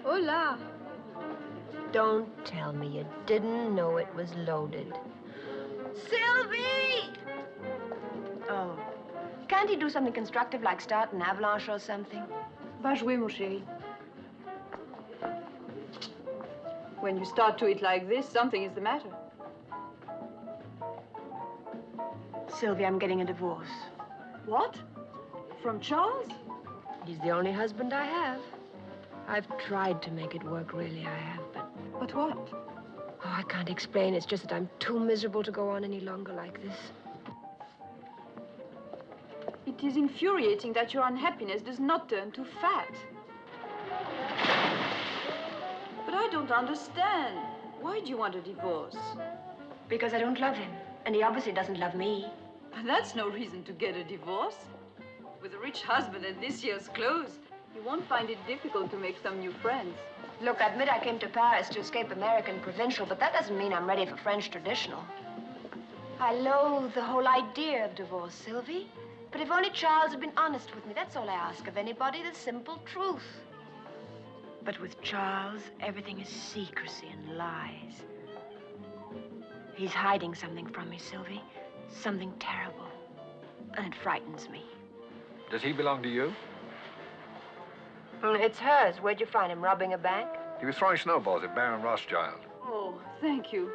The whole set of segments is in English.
Hola. Don't tell me you didn't know it was loaded. Sylvie! Oh. Can't he do something constructive like start an avalanche or something? Va jouer, mon chéri. When you start to eat like this, something is the matter. Sylvie, I'm getting a divorce. What? From Charles? He's the only husband I have. I've tried to make it work, really, I have, but... But what? Oh, I can't explain. It's just that I'm too miserable to go on any longer like this. It is infuriating that your unhappiness does not turn to fat. But I don't understand. Why do you want a divorce? Because I don't love him, and he obviously doesn't love me. That's no reason to get a divorce. With a rich husband and this year's clothes, you won't find it difficult to make some new friends. Look, I admit I came to Paris to escape American provincial, but that doesn't mean I'm ready for French traditional. I loathe the whole idea of divorce, Sylvie. But if only Charles had been honest with me, that's all I ask of anybody, the simple truth. But with Charles, everything is secrecy and lies. He's hiding something from me, Sylvie. Something terrible. And it frightens me. Does he belong to you? It's hers. Where'd you find him? Robbing a bank? He was throwing snowballs at Baron Rothschild. Oh, thank you.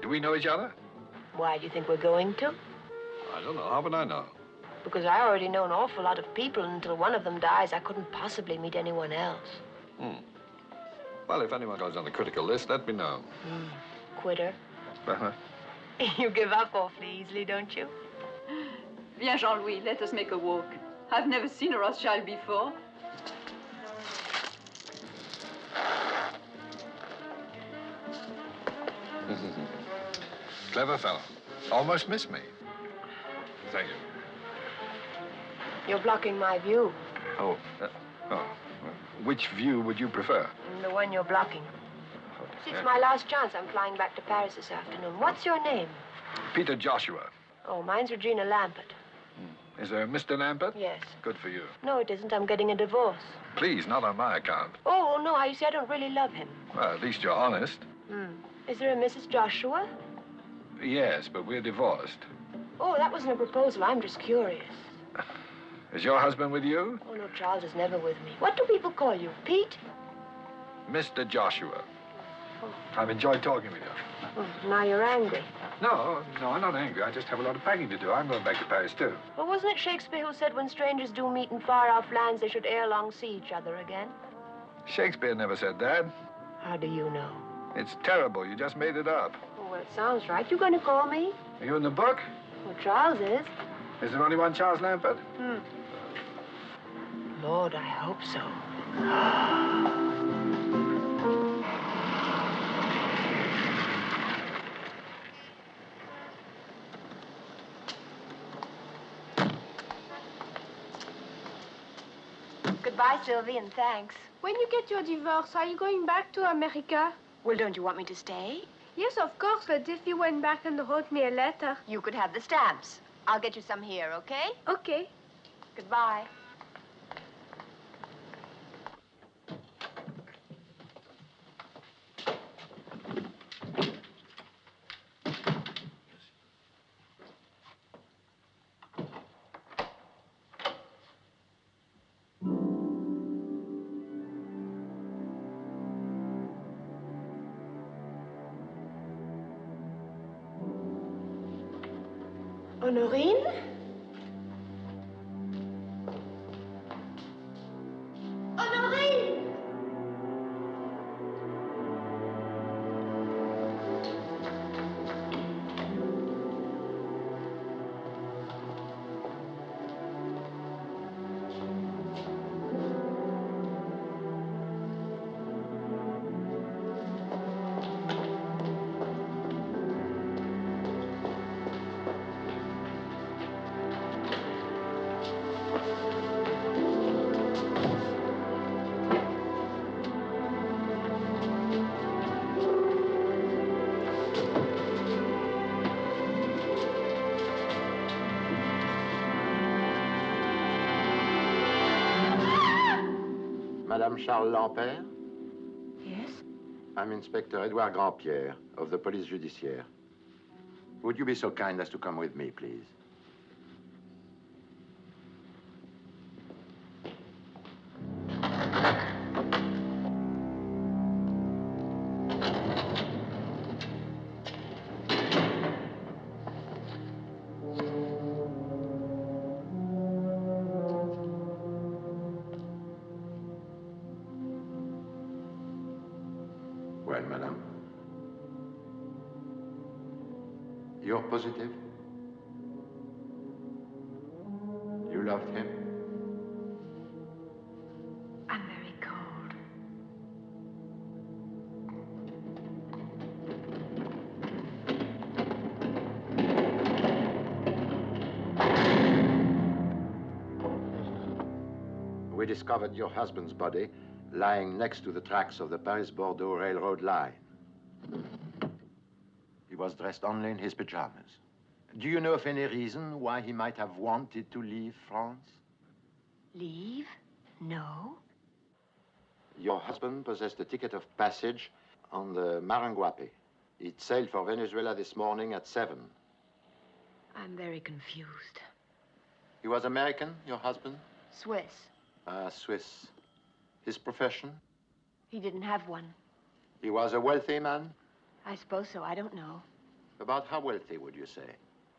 Do we know each other? Why do you think we're going to? I don't know. How would I know? Because I already know an awful lot of people, and until one of them dies, I couldn't possibly meet anyone else. Well, if anyone goes on the critical list, let me know. Quitter. Uh-huh. You give up awfully easily, don't you? Viens, Jean-Louis, let us make a walk. I've never seen a Rothschild before. Clever fellow. Almost missed me. Thank you. You're blocking my view. Oh. Which view would you prefer? The one you're blocking. See, it's my last chance. I'm flying back to Paris this afternoon. What's your name? Peter Joshua. Oh, mine's Regina Lampert. Is there a Mr. Lampert? Yes. Good for you. No, it isn't. I'm getting a divorce. Please, not on my account. Oh, no, you see, I don't really love him. Well, at least you're honest. Is there a Mrs. Joshua? Yes, but we're divorced. Oh, that wasn't a proposal. I'm just curious. Is your husband with you? Oh, no, Charles is never with me. What do people call you? Pete? Mr. Joshua. I've enjoyed talking with you. Oh, now you're angry. No, I'm not angry. I just have a lot of packing to do. I'm going back to Paris, too. Well, wasn't it Shakespeare who said when strangers do meet in far-off lands, they should ere long see each other again? Shakespeare never said that. How do you know? It's terrible. You just made it up. Oh, well, it sounds right. You going to call me? Are you in the book? Well, Charles is. Is there only one Charles Lampert? Lord, I hope so. Goodbye, Sylvie, and thanks. When you get your divorce, are you going back to America? Well, don't you want me to stay? Yes, of course, but if you went back and wrote me a letter. You could have the stamps. I'll get you some here, okay? Okay. Goodbye. Honorine? Honorine! Madame Charles Lampert? Yes? I'm Inspector Edouard Grandpierre of the Police Judiciaire. Would you be so kind as to come with me, please? Well, madame. You're positive? You loved him? I'm very cold. We discovered your husband's body lying next to the tracks of the Paris-Bordeaux railroad line. He was dressed only in his pajamas. Do you know of any reason why he might have wanted to leave France? Leave? No. Your husband possessed a ticket of passage on the Marin. It sailed for Venezuela this morning at 7. I'm very confused. He was American, your husband? Swiss. Swiss. His profession? He didn't have one. He was a wealthy man? I suppose so. I don't know. About how wealthy, would you say?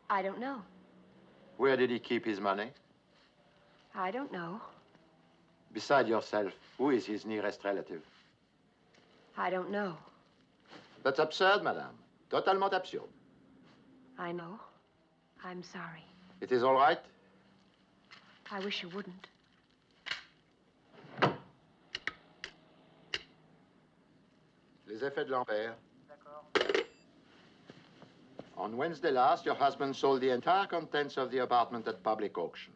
I don't know. Where did he keep his money? I don't know. Beside yourself, who is his nearest relative? I don't know. That's absurd, madame. Totalement absurde. I know. I'm sorry. It is all right? I wish you wouldn't. Les effets de Lampert. On Wednesday last, your husband sold the entire contents of the apartment at public auction.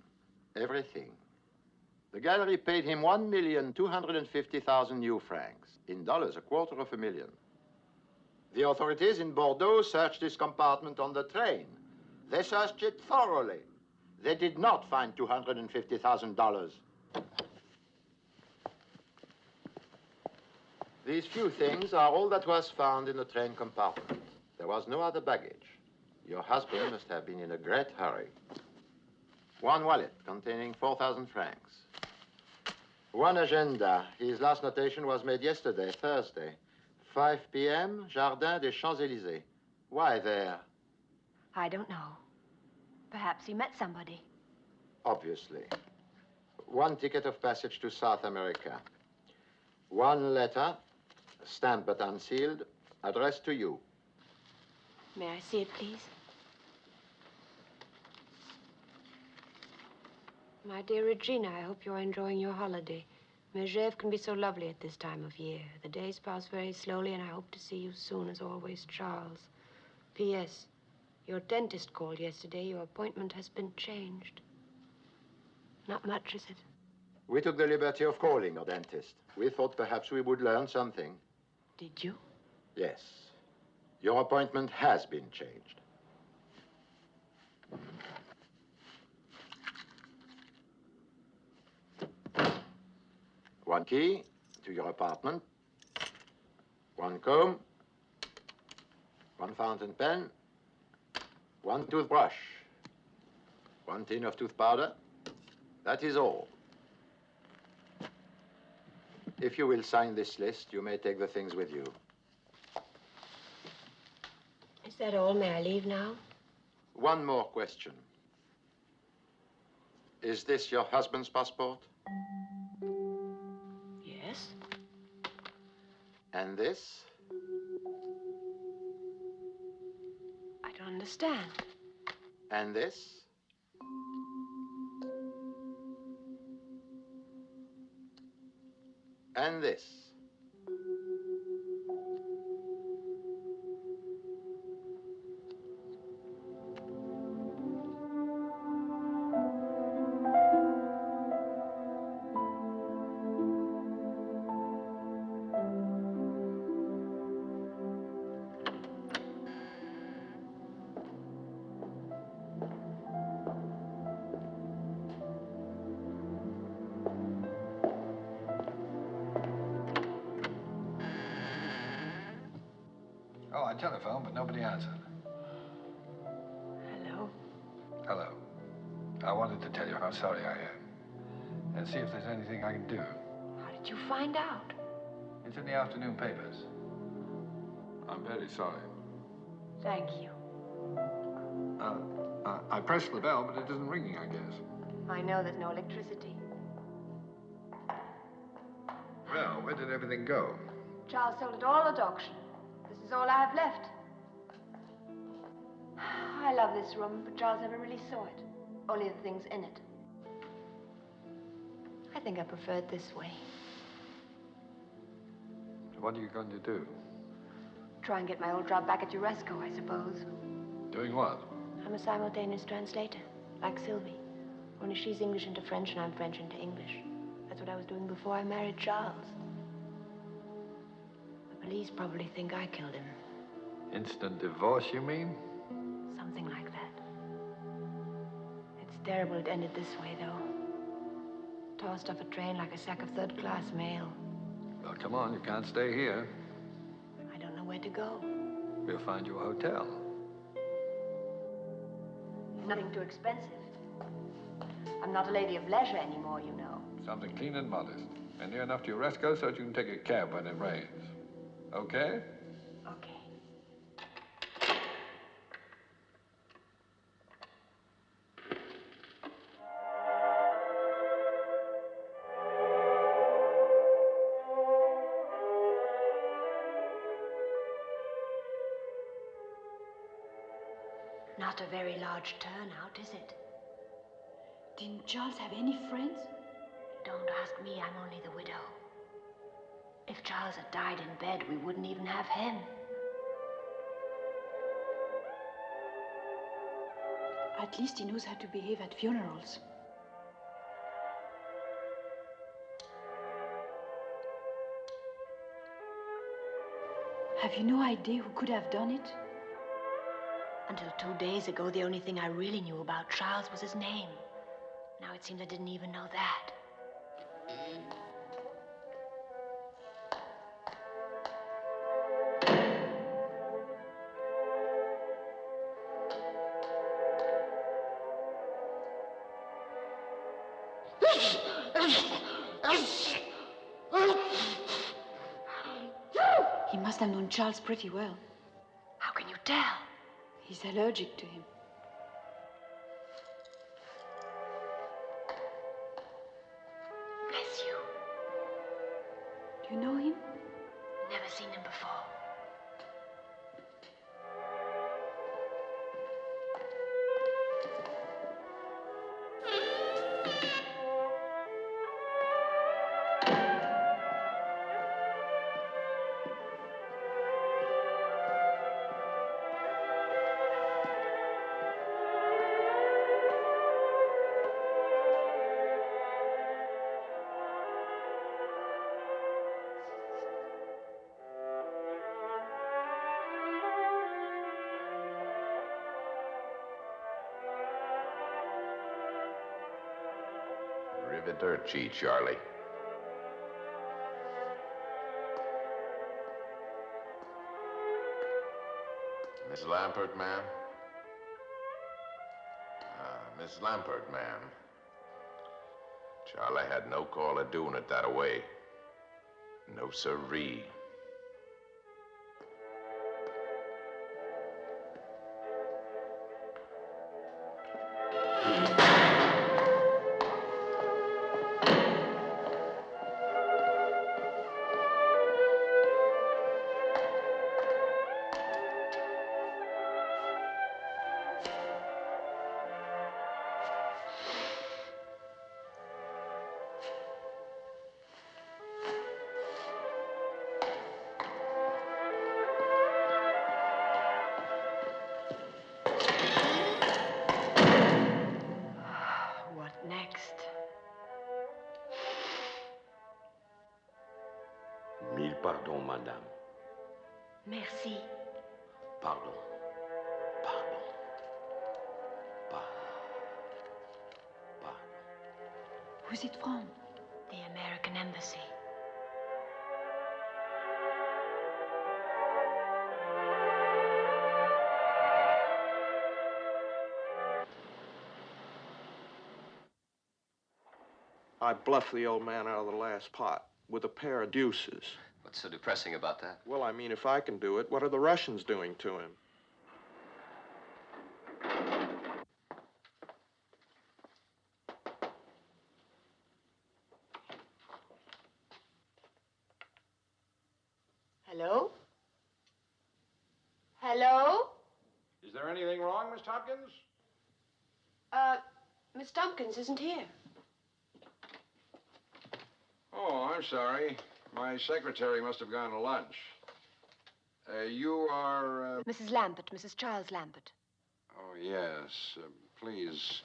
Everything. The gallery paid him 1,250,000 new francs. In dollars, $250,000. The authorities in Bordeaux searched his compartment on the train. They searched it thoroughly. They did not find $250,000. These few things are all that was found in the train compartment. There was no other baggage. Your husband must have been in a great hurry. One wallet containing 4,000 francs. One agenda. His last notation was made yesterday, Thursday. 5 p.m., Jardin des Champs-Élysées. Why there? I don't know. Perhaps he met somebody. Obviously. One ticket of passage to South America. One letter, stamped but unsealed, addressed to you. May I see it, please? My dear Regina, I hope you're enjoying your holiday. Megève can be so lovely at this time of year. The days pass very slowly, and I hope to see you soon, as always, Charles. P.S. Your dentist called yesterday. Your appointment has been changed. Not much, is it? We took the liberty of calling your dentist. We thought perhaps we would learn something. Did you? Yes. Your appointment has been changed. One key to your apartment. One comb. One fountain pen. One toothbrush. One tin of tooth powder. That is all. If you will sign this list, you may take the things with you. Is that all? May I leave now? One more question. Is this your husband's passport? Yes. And this? I don't understand. And this? And this? I telephoned, but nobody answered. Hello? Hello. I wanted to tell you how sorry I am. And see if there's anything I can do. How did you find out? It's in the afternoon papers. I'm very sorry. Thank you. I pressed the bell, but it isn't ringing, I guess. I know there's no electricity. Well, where did everything go? Charles sold it all at auction. This is all I have left. I love this room, but Charles never really saw it. Only the things in it. I think I prefer it this way. What are you going to do? Try and get my old job back at Uresco, I suppose. Doing what? I'm a simultaneous translator, like Sylvie. Only she's English into French and I'm French into English. That's what I was doing before I married Charles. The police probably think I killed him. Instant divorce, you mean? Something like that. It's terrible it ended this way, though. Tossed off a train like a sack of third-class mail. Well, come on, you can't stay here. I don't know where to go. We'll find you a hotel. Nothing too expensive. I'm not a lady of leisure anymore, you know. Something clean and modest. And near enough to your Uresco so that you can take a cab when it rains. Okay? Okay. Not a very large turnout, is it? Didn't Charles have any friends? Don't ask me, I'm only the widow. If Charles had died in bed, we wouldn't even have him. At least he knows how to behave at funerals. Have you no idea who could have done it? Until 2 days ago, the only thing I really knew about Charles was his name. Now it seems I didn't even know that. He must have known Charles pretty well. How can you tell? He's allergic to him. Bless you. Do you know him? Never seen him before. Arrivederci, Charlie. Miss Lampert, ma'am? Miss Lampert, ma'am. Charlie had no call of doing it that away. No sirree. Mille pardons, madame. Merci. Pardon. Pardon. Pardon. Who's it from? The American Embassy. I bluffed the old man out of the last pot with a pair of deuces. What's so depressing about that? Well, I mean, if I can do it, what are the Russians doing to him? Hello? Hello? Is there anything wrong, Miss Tompkins? Miss Tompkins isn't here. Oh, I'm sorry. My secretary must have gone to lunch. You are, Mrs. Lampert, Mrs. Charles Lampert. Oh, yes. Please,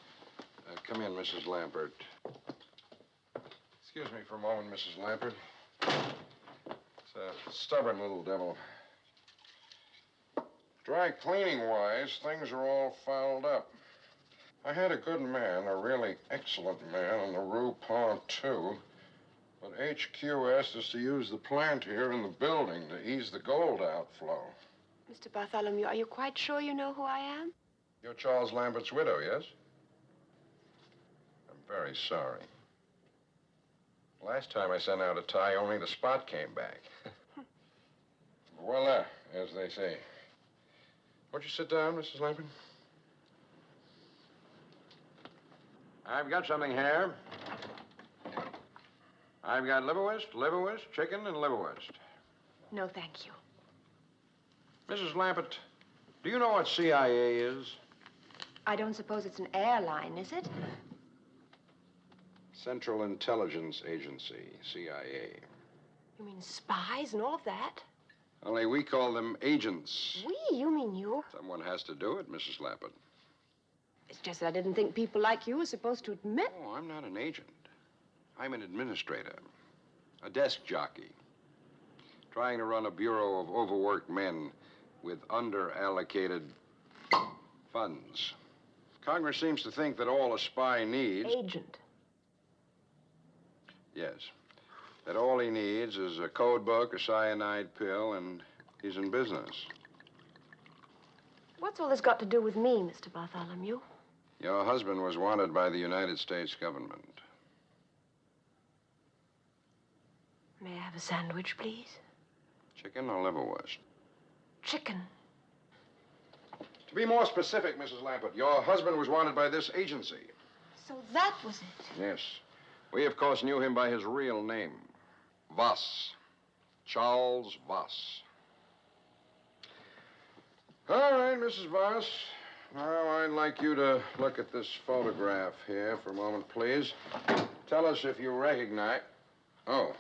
come in, Mrs. Lampert. Excuse me for a moment, Mrs. Lampert. It's a stubborn little devil. Dry cleaning-wise, things are all fouled up. I had a good man, a really excellent man, on the Rue Panthollow. But HQ asked us to use the plant here in the building to ease the gold outflow. Mr. Bartholomew, are you quite sure you know who I am? You're Charles Lambert's widow, yes? I'm very sorry. Last time I sent out a tie, only the spot came back. Voila, as they say. Won't you sit down, Mrs. Lampert? I've got something here. I've got liverwurst, chicken, and liverwurst. No, thank you. Mrs. Lampert, do you know what CIA is? I don't suppose it's an airline, is it? Central Intelligence Agency, CIA. You mean spies and all of that? Only we call them agents. We? You mean you? Someone has to do it, Mrs. Lampert. It's just that I didn't think people like you were supposed to admit. Oh, I'm not an agent. I'm an administrator, a desk jockey, trying to run a bureau of overworked men with under-allocated funds. Congress seems to think that all a spy needs... Agent. Yes. That all he needs is a code book, a cyanide pill, and he's in business. What's all this got to do with me, Mr. Bartholomew? Your husband was wanted by the United States government. May I have a sandwich, please? Chicken or liverwurst? Chicken. To be more specific, Mrs. Lampert, your husband was wanted by this agency. So that was it. Yes. We, of course, knew him by his real name. Voss. Charles Voss. All right, Mrs. Voss. Now, I'd like you to look at this photograph here for a moment, please. Tell us if you recognize... Oh.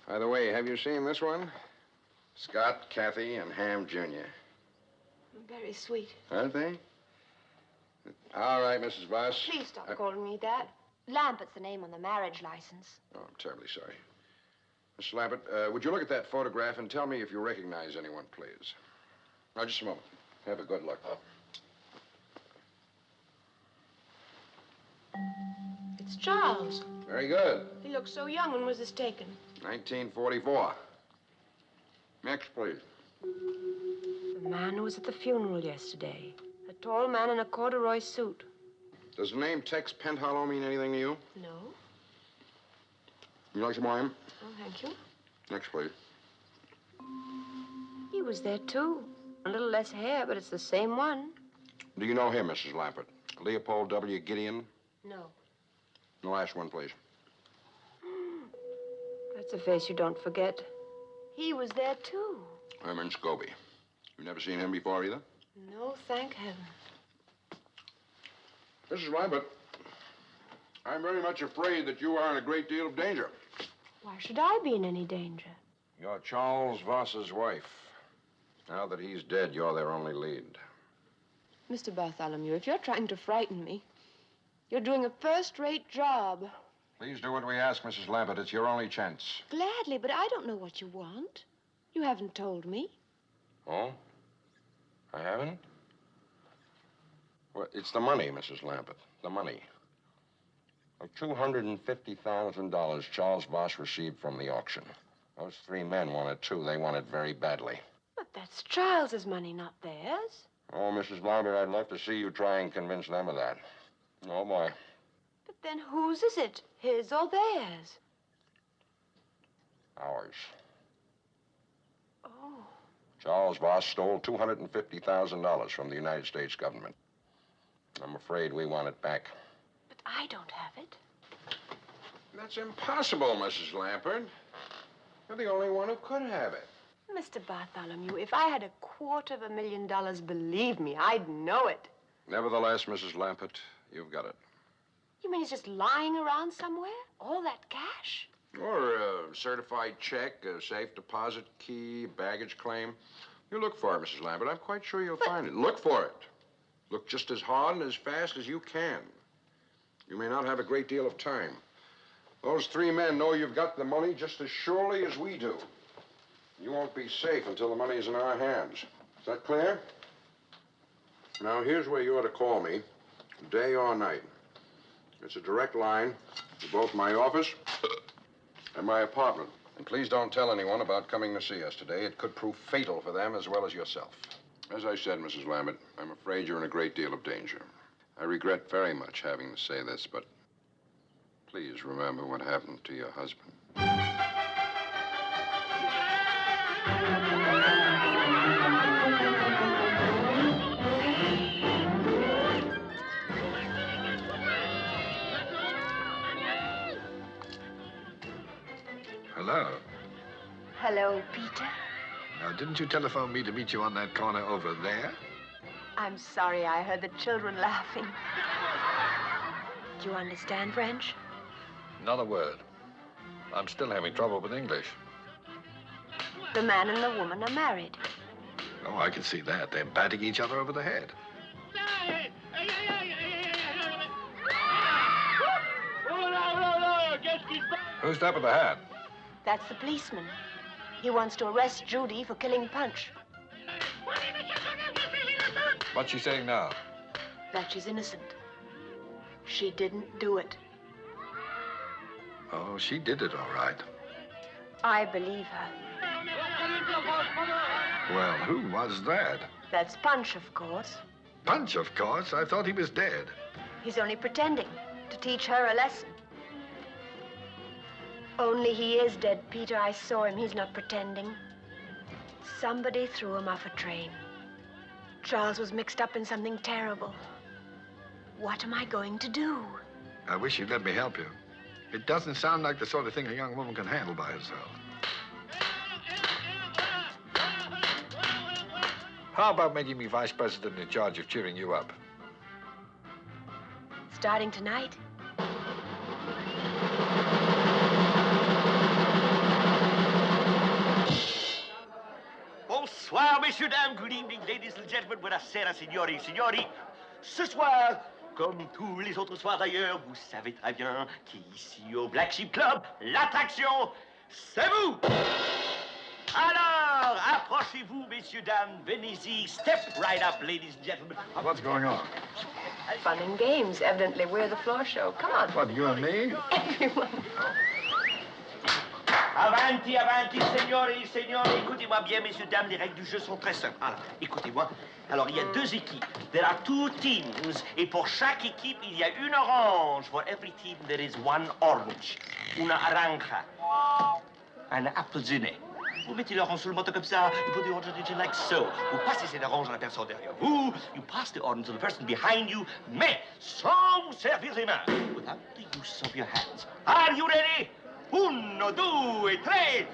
By the way, have you seen this one? Scott, Kathy, and Ham Jr. Very sweet. Aren't they? All right, Mrs. Voss. Please stop calling me that. Lampert's the name on the marriage license. Oh, I'm terribly sorry. Mrs. Lampert, would you look at that photograph and tell me if you recognize anyone, please? Now, just a moment. Have a good look. It's Charles. Very good. He looks so young. When was this taken? 1944. Next, please. The man who was at the funeral yesterday. A tall man in a corduroy suit. Does the name Tex Panthollow mean anything to you? No. You like some wine? Oh, thank you. Next, please. He was there, too. A little less hair, but it's the same one. Do you know him, Mrs. Lampert? Leopold W. Gideon? No. The last one, please. That's a face you don't forget. He was there, too. Herman Scobie. You've never seen him before, either? No, thank heaven. Mrs. Lampert, I'm very much afraid that you are in a great deal of danger. Why should I be in any danger? You're Charles Voss's wife. Now that he's dead, you're their only lead. Mr. Bartholomew, if you're trying to frighten me, you're doing a first-rate job. Please do what we ask, Mrs. Lampert. It's your only chance. Gladly, but I don't know what you want. You haven't told me. Oh? I haven't? Well, it's the money, Mrs. Lampert. The money. The $250,000 Charles Voss received from the auction. Those three men wanted too. They want it very badly. But that's Charles's money, not theirs. Oh, Mrs. Lampert, I'd love to see you try and convince them of that. Oh, boy. But Then whose is it? His or theirs? Ours. Oh. Charles Voss stole $250,000 from the United States government. I'm afraid we want it back. But I don't have it. That's impossible, Mrs. Lampert. You're the only one who could have it. Mr. Bartholomew, if I had $250,000, believe me, I'd know it. Nevertheless, Mrs. Lampert, you've got it. You mean it's just lying around somewhere? All that cash? Or a certified check, a safe deposit key, baggage claim. You look for it, Mrs. Lampert. I'm quite sure you'll find it. Look for it. Look just as hard and as fast as you can. You may not have a great deal of time. Those three men know you've got the money just as surely as we do. You won't be safe until the money's in our hands. Is that clear? Now, here's where you ought to call me, day or night. It's a direct line to both my office and my apartment. And please don't tell anyone about coming to see us today. It could prove fatal for them as well as yourself. As I said, Mrs. Lampert, I'm afraid you're in a great deal of danger. I regret very much having to say this, but please remember what happened to your husband. Hello. Hello, Peter. Now, didn't you telephone me to meet you on that corner over there? I'm sorry I heard the children laughing. Do you understand French? Not a word. I'm still having trouble with English. The man and the woman are married. Oh, I can see that. They're batting each other over the head. Who's that with the hat? That's the policeman. He wants to arrest Judy for killing Punch. What's she saying now? That she's innocent. She didn't do it. Oh, she did it all right. I believe her. Well, who was that? That's Punch, of course. Punch, of course. I thought he was dead. He's only pretending to teach her a lesson. Only he is dead, Peter. I saw him. He's not pretending. Somebody threw him off a train. Charles was mixed up in something terrible. What am I going to do? I wish you'd let me help you. It doesn't sound like the sort of thing a young woman can handle by herself. How about making me vice president in charge of cheering you up? Starting tonight? Bonsoir, messieurs, dames. Good evening, ladies and gentlemen. Buonasera, signori, signori. Ce soir, comme tous les autres soirs d'ailleurs, vous savez très bien qu'ici au Black Sheep Club, l'attraction, c'est vous. Alors, approchez-vous, messieurs, dames. Venez-y. Step right up, ladies and gentlemen. What's going on? Fun and games. Evidently, we're the floor show. Come on. What, you and me? Everyone. Avanti, avanti, signori, signori. Écoutez-moi bien, messieurs, dames, les règles du jeu sont très simples. Alors, écoutez-moi. Alors, il y a deux équipes. There are two teams. Et pour chaque équipe, il y a une orange. For every team, there is one orange. Una aranja. Un appelsiné. Vous mettez l'orange sur le moto comme ça. You put the orange on it like so. Vous passez cette orange à la personne derrière vous. You pass the orange to the person behind you. Mais sans vous servir les mains. Without the use of your hands. Are you ready? 1, 2, 3.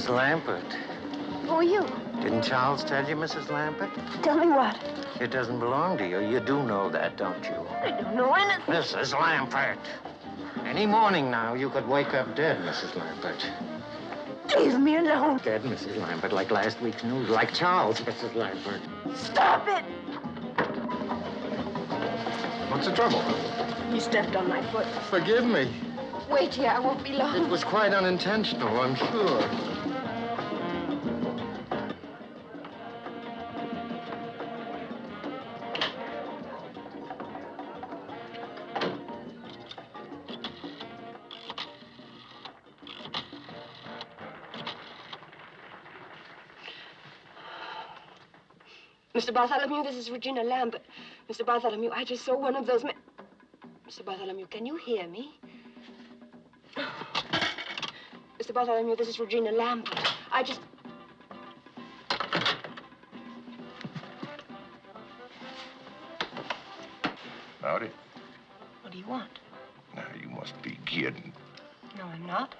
Lampert. Who are you? Didn't Charles tell you, Mrs. Lampert? Tell me what? It doesn't belong to you. You do know that, don't you? I don't know anything. Mrs. Lampert. Any morning now, you could wake up dead, Mrs. Lampert. Leave me alone. Dead, Mrs. Lampert, like last week's news. Like Charles, Mrs. Lampert. Stop it! What's the trouble? He stepped on my foot. Forgive me. Wait here, I won't be long. It was quite unintentional, I'm sure. Mr. Bartholomew, this is Regina Lampert. Mr. Bartholomew, I just saw one of those men. Mr. Bartholomew, can you hear me? Mr. Bartholomew, this is Regina Lampert. I just... Howdy. What do you want? Now, you must be kidding. No, I'm not.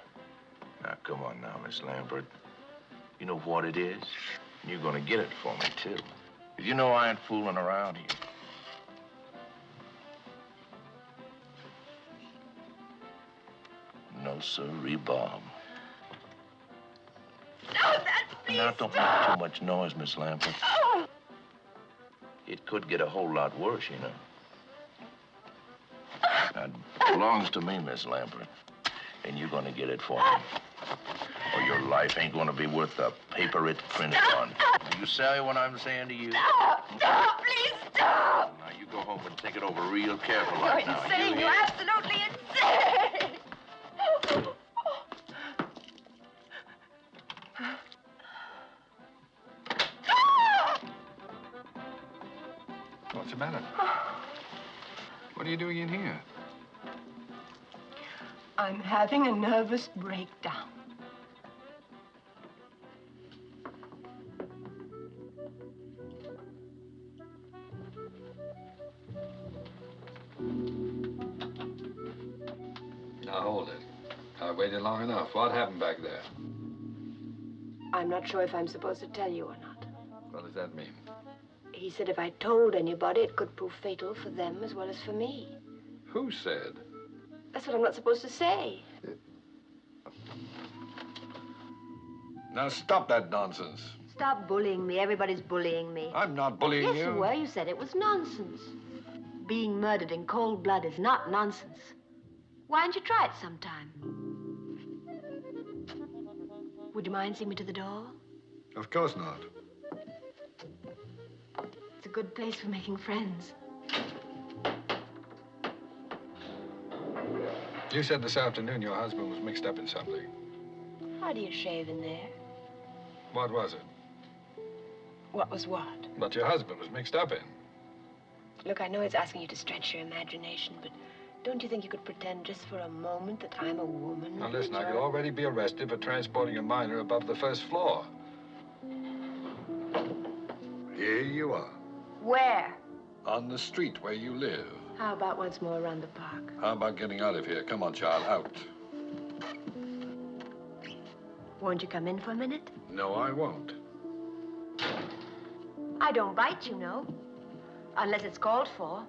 Now, come on now, Miss Lampert. You know what it is? You're gonna get it for me, too. 'Cause you know I ain't fooling around here. No, sirree, Bob. No, that's please. Now, don't make too much noise, Miss Lampert. Oh. It could get a whole lot worse, you know. Now, it belongs to me, Miss Lampert. And you're gonna get it for me. Or your life ain't gonna be worth the paper it's printed on. Do you say what I'm saying to you? Stop, please stop. Now, you go home and think it over real careful You're right now. insane. You You're hear? absolutely insane. What's the matter? What are you doing in here? I'm having a nervous breakdown. Now, hold it. I waited long enough. What happened back there? I'm not sure if I'm supposed to tell you or not. What does that mean? He said if I told anybody, it could prove fatal for them as well as for me. Who said? That's what I'm not supposed to say. Now, stop that nonsense. Stop bullying me. Everybody's bullying me. I'm not bullying you. Yes, you were. You said it was nonsense. Being murdered in cold blood is not nonsense. Why don't you try it sometime? Would you mind seeing me to the door? Of course not. It's a good place for making friends. You said this afternoon your husband was mixed up in something. How do you shave in there? What was it? What was what? What your husband was mixed up in. Look, I know it's asking you to stretch your imagination, but don't you think you could pretend just for a moment that I'm a woman? Now, listen, I could already be arrested for transporting a minor above the first floor. Here you are. Where? On the street where you live. How about once more around the park? How about getting out of here? Come on, child, out. Won't you come in for a minute? No, I won't. I don't bite, you know. Unless it's called for.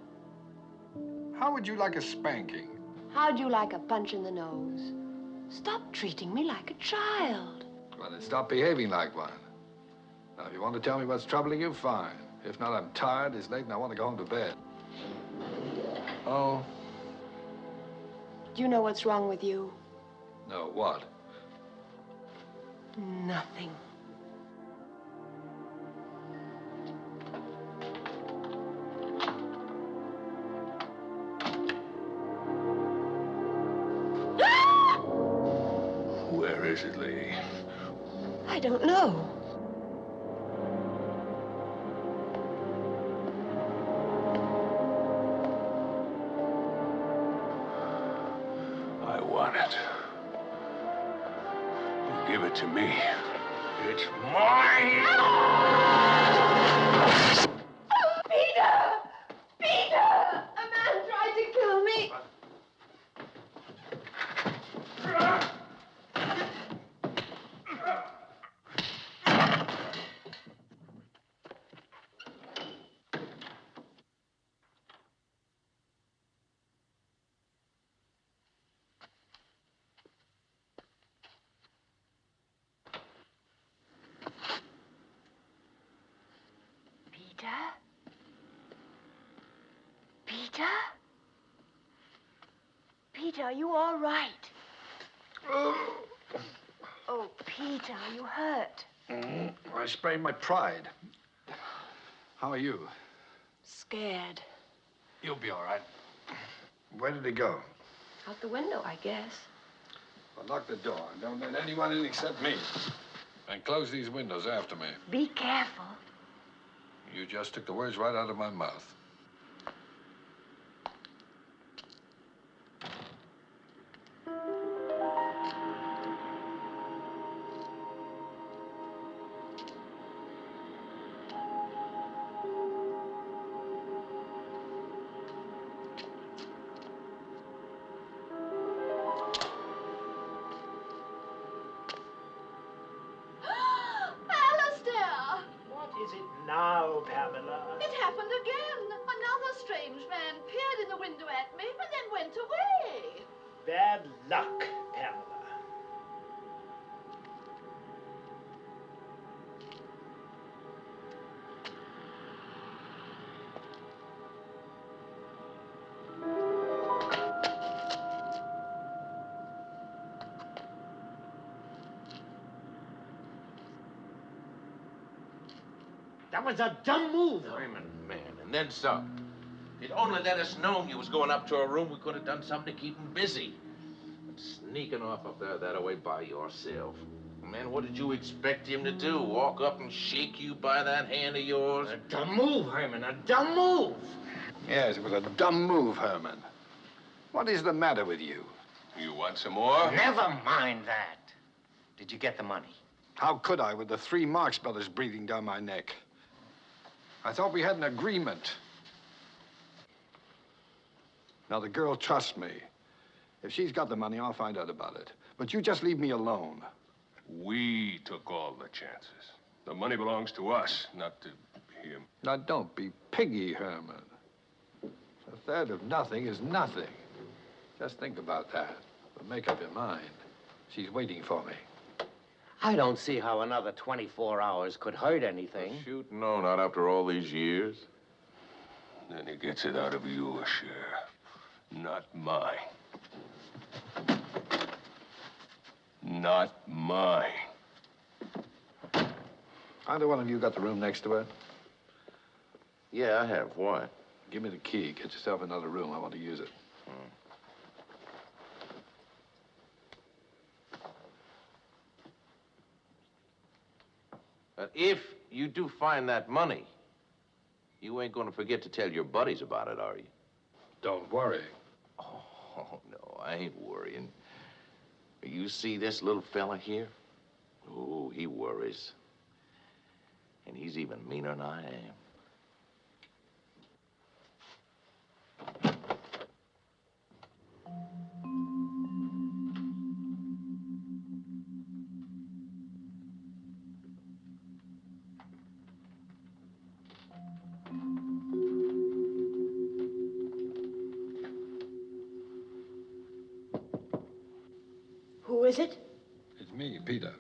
How would you like a spanking? How'd you like a punch in the nose? Stop treating me like a child. Well, then stop behaving like one. Now, if you want to tell me what's troubling you, fine. If not, I'm tired, it's late, and I want to go home to bed. Oh? Do you know what's wrong with you? No, what? Nothing. Where is it, lady? I don't know. I want it. You give it to me. It's mine! Peter! Peter! A man tried to kill me! Peter, are you all right? Oh, Peter, are you hurt? I sprained my pride. How are you? Scared. You'll be all right. Where did he go? Out the window, I guess. Well, lock the door. Don't let anyone in except me. And close these windows after me. Be careful. You just took the words right out of my mouth. Now, Pamela. It happened again. Another strange man peered in the window at me and then went away. Bad luck, Pamela. That was a dumb move. Herman, man, and then some. If you'd only let us know you was going up to her room, we could have done something to keep him busy. But sneaking off up there that way by yourself. Man, what did you expect him to do? Walk up and shake you by that hand of yours? A dumb move, Herman, a dumb move. Yes, it was a dumb move, Herman. What is the matter with you? You want some more? Never mind that. Did you get the money? How could I with the 3 Marx brothers breathing down my neck? I thought we had an agreement. Now, the girl trusts me. If she's got the money, I'll find out about it. But you just leave me alone. We took all the chances. The money belongs to us, not to him. Now, don't be piggy, Herman. A third of nothing is nothing. Just think about that. But make up your mind. She's waiting for me. I don't see how another 24 hours could hurt anything. Shoot, no, not after all these years. Then he gets it out of your share, not mine. Not mine. Either one of you got the room next to her? Yeah, I have. Why? Give me the key. Get yourself another room. I want to use it. But if you do find that money, you ain't gonna forget to tell your buddies about it, are you? Don't worry. Oh, no, I ain't worrying. You see this little fella here? Oh, he worries. And he's even meaner than I am. Who is it? It's me, Peter.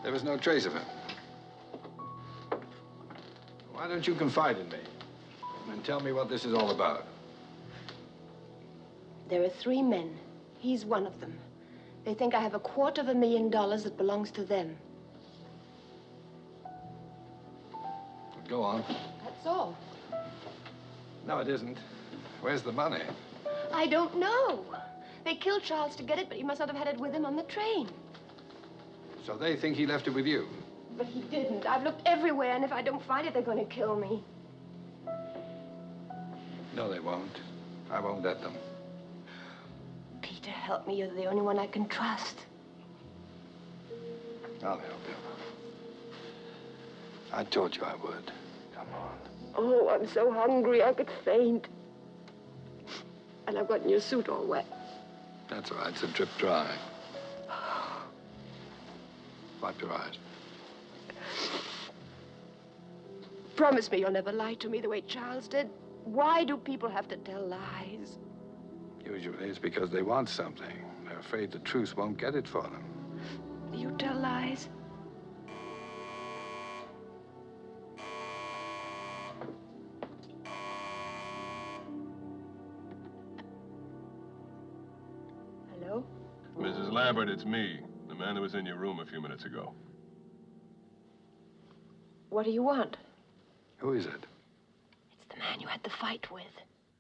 There was no trace of him. Why don't you confide in me and tell me what this is all about? There are 3 men. He's one of them. They think I have $250,000 that belongs to them. Go on. That's all. No, it isn't. Where's the money? I don't know. They killed Charles to get it, but he must not have had it with him on the train. So they think he left it with you? But he didn't. I've looked everywhere, and if I don't find it, they're going to kill me. No, they won't. I won't let them. Peter, help me. You're the only one I can trust. I'll help you. I told you I would. Come on. Oh, I'm so hungry I could faint. And I've gotten your suit all wet. That's all right. It's a drip dry. Wipe your eyes. Promise me you'll never lie to me the way Charles did. Why do people have to tell lies? Usually it's because they want something. They're afraid the truth won't get it for them. You tell lies? Hello? Mrs. Lampert, it's me, the man that was in your room a few minutes ago. What do you want? Who is it? It's the man you had the fight with.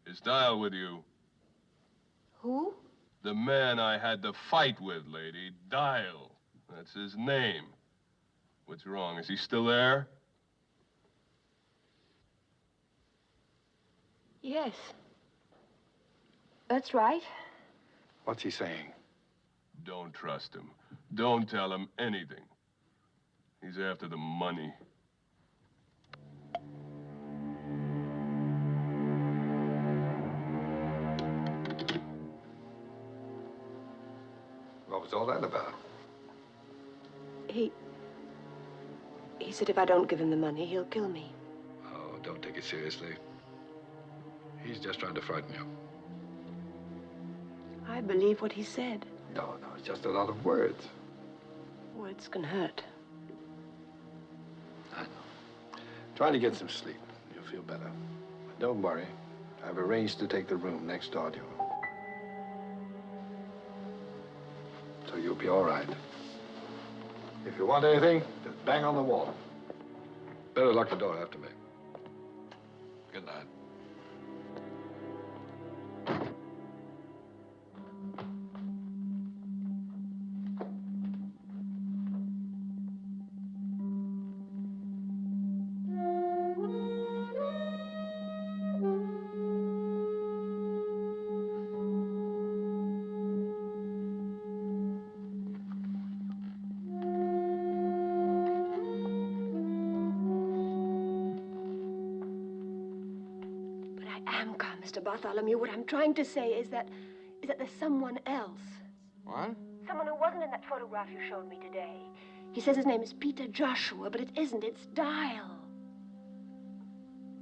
Is Dyle with you? Who? The man I had the fight with, lady. Dyle. That's his name. What's wrong? Is he still there? Yes. That's right. What's he saying? Don't trust him. Don't tell him anything. He's after the money. What was all that about? He said if I don't give him the money, he'll kill me. Oh, don't take it seriously. He's just trying to frighten you. I believe what he said. No, it's just a lot of words. Words can hurt. I know. Try to get some sleep. You'll feel better. But don't worry. I've arranged to take the room next door to you. So you'll be all right. If you want anything, just bang on the wall. Better lock the door after me. Good night. Mr. Bartholomew, what I'm trying to say is that there's someone else. What? Someone who wasn't in that photograph you showed me today. He says his name is Peter Joshua, but it isn't. It's Dyle.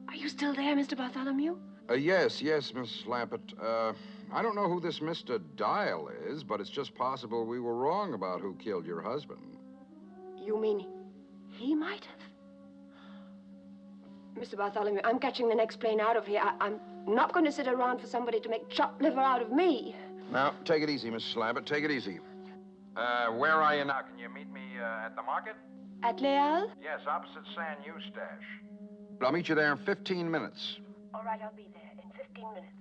Are you still there, Mr. Bartholomew? Yes, Mrs. Lampert. I don't know who this Mr. Dyle is, but it's just possible we were wrong about who killed your husband. You mean he might have? Mr. Bartholomew, I'm catching the next plane out of here. I'm not going to sit around for somebody to make chopped liver out of me. Now, take it easy, Mrs. Lampert. Take it easy. Where are you now? Can you meet me at the market? At Leal? Yes, opposite San Eustache. I'll meet you there in 15 minutes. All right, I'll be there in 15 minutes.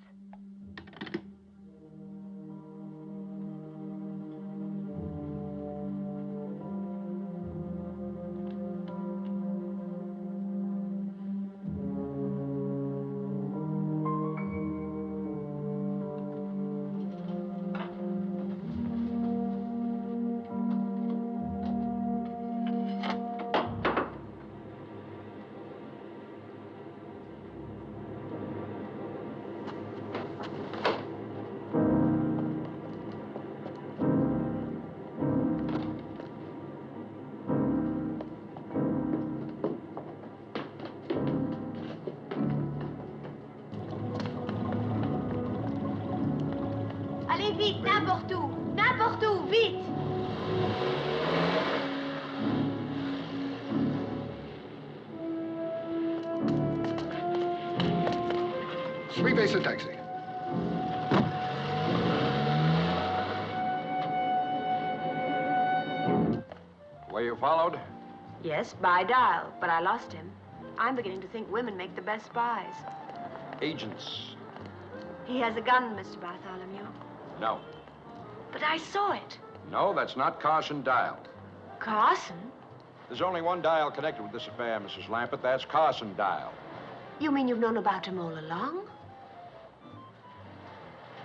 Allez vite, n'importe où, vite! Three-base a taxi. Were you followed? Yes, by Dyle, but I lost him. I'm beginning to think women make the best spies. Agents. He has a gun, Mr. Bartholomew. No. But I saw it. No, that's not Carson Dyle. Carson? There's only one Dyle connected with this affair, Mrs. Lampert. That's Carson Dyle. You mean you've known about him all along?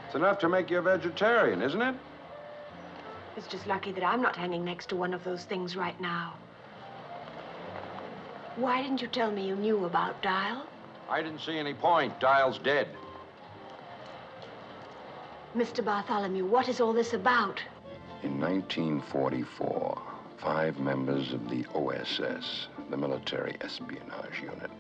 It's enough to make you a vegetarian, isn't it? It's just lucky that I'm not hanging next to one of those things right now. Why didn't you tell me you knew about Dyle? I didn't see any point. Dyle's dead. Mr. Bartholomew, what is all this about? In 1944, 5 members of the OSS, the Military Espionage Unit,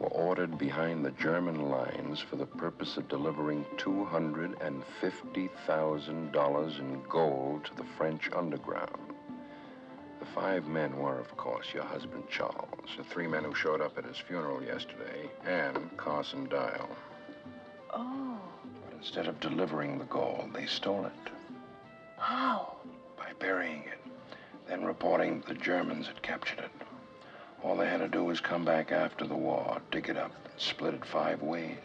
were ordered behind the German lines for the purpose of delivering $250,000 in gold to the French underground. The 5 men were, of course, your husband, Charles, the 3 men who showed up at his funeral yesterday, and Carson Dyle. Oh. But instead of delivering the gold, they stole it. How? By burying it, then reporting the Germans had captured it. All they had to do was come back after the war, dig it up, and split it 5 ways.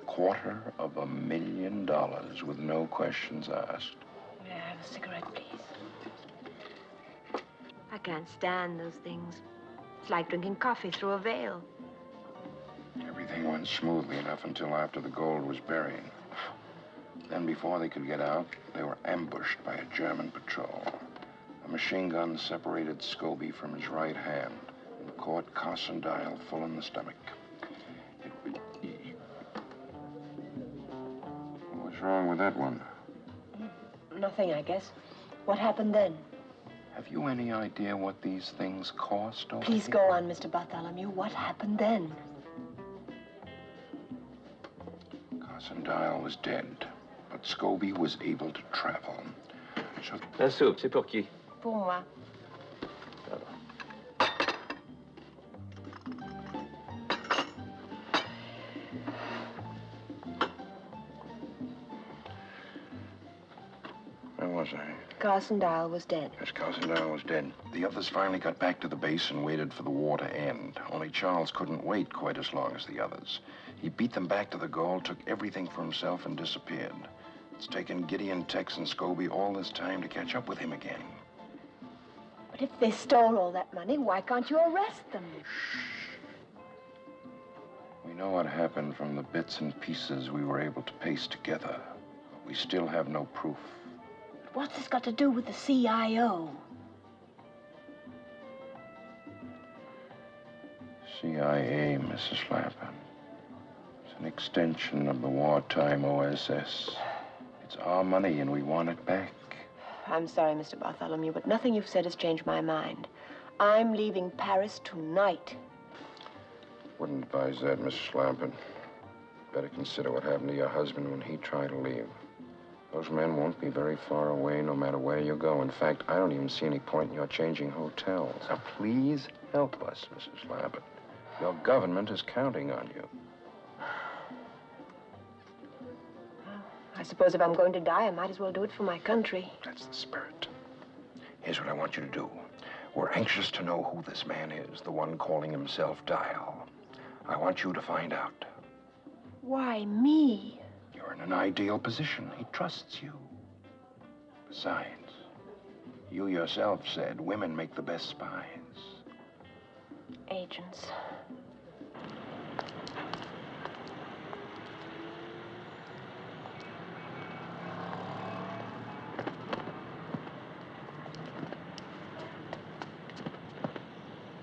$250,000 with no questions asked. May I have a cigarette, please? I can't stand those things. It's like drinking coffee through a veil. Everything went smoothly enough until after the gold was buried. Then, before they could get out, they were ambushed by a German patrol. A machine gun separated Scobie from his right hand and caught Carson Dyle full in the stomach. What's wrong with that one? Nothing, I guess. What happened then? Have you any idea what these things cost? Please go on, Mr. Bartholomew. What happened then? Carson Dyle was dead, but Scobie was able to travel. So... La soupe, c'est pour qui? Pour moi. Where was I? Carson Dyle was dead. Yes, Carson Dyle was dead. The others finally got back to the base and waited for the war to end. Only Charles couldn't wait quite as long as the others. He beat them back to the goal, took everything for himself, and disappeared. It's taken Gideon, Tex, and Scobie all this time to catch up with him again. But if they stole all that money, why can't you arrest them? We know what happened from the bits and pieces we were able to paste together. We still have no proof. What's this got to do with the CIO? CIA, Mrs. Lampert. It's an extension of the wartime OSS. It's our money and we want it back. I'm sorry, Mr. Bartholomew, but nothing you've said has changed my mind. I'm leaving Paris tonight. Wouldn't advise that, Mrs. Lampert. Better consider what happened to your husband when he tried to leave. Those men won't be very far away no matter where you go. In fact, I don't even see any point in your changing hotels. Now, please help us, Mrs. Lampert. Your government is counting on you. I suppose if I'm going to die, I might as well do it for my country. That's the spirit. Here's what I want you to do. We're anxious to know who this man is, the one calling himself Dyle. I want you to find out. Why me? You're in an ideal position. He trusts you. Besides, you yourself said women make the best spies. Agents.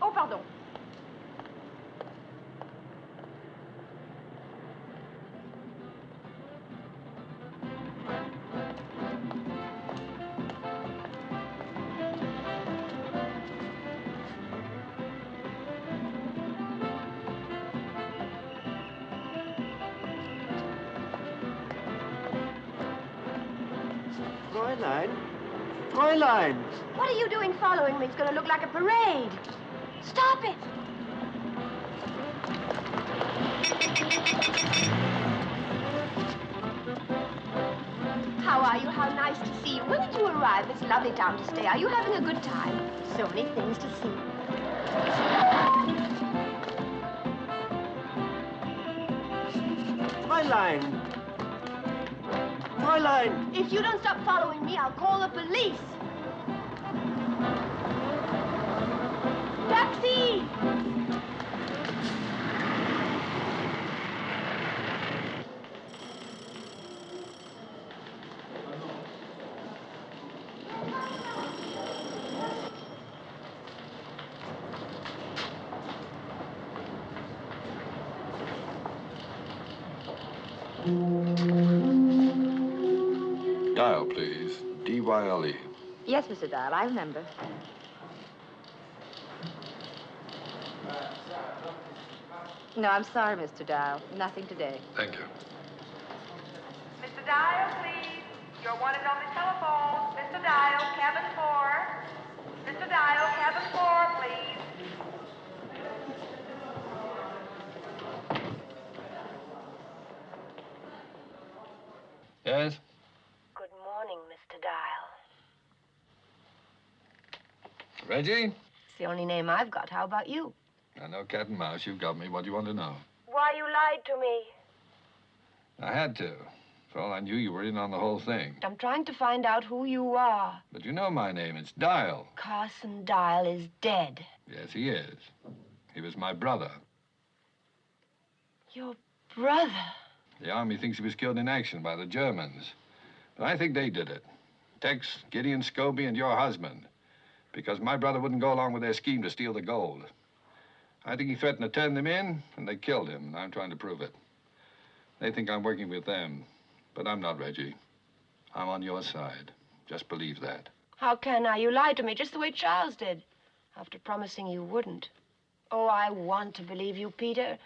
Oh, pardon. Fräulein! What are you doing following me? It's going to look like a parade. Stop it! How are you? How nice to see you. When did you arrive? It's a lovely town to stay. Are you having a good time? So many things to see. Fräulein! Fräulein! If you don't stop following me, I'll call the police. Taxi! Dyle, please. D-Y-L-E. Yes, Mr. Dyle, I remember. No, I'm sorry, Mr. Dyle. Nothing today. Thank you. Mr. Dyle, please. You're wanted on the telephone. Mr. Dyle, cabin 4. Mr. Dyle, cabin 4, please. Yes? Good morning, Mr. Dyle. Reggie? It's the only name I've got. How about you? I know cat and mouse. You've got me. What do you want to know? Why you lied to me. I had to. For all I knew, you were in on the whole thing. I'm trying to find out who you are. But you know my name. It's Dyle. Carson Dyle is dead. Yes, he is. He was my brother. Your brother? The Army thinks he was killed in action by the Germans. But I think they did it. Tex, Gideon, Scobie, and your husband. Because my brother wouldn't go along with their scheme to steal the gold. I think he threatened to turn them in, and they killed him. I'm trying to prove it. They think I'm working with them. But I'm not, Reggie. I'm on your side. Just believe that. How can I? You lied to me just the way Charles did. After promising you wouldn't. Oh, I want to believe you, Peter.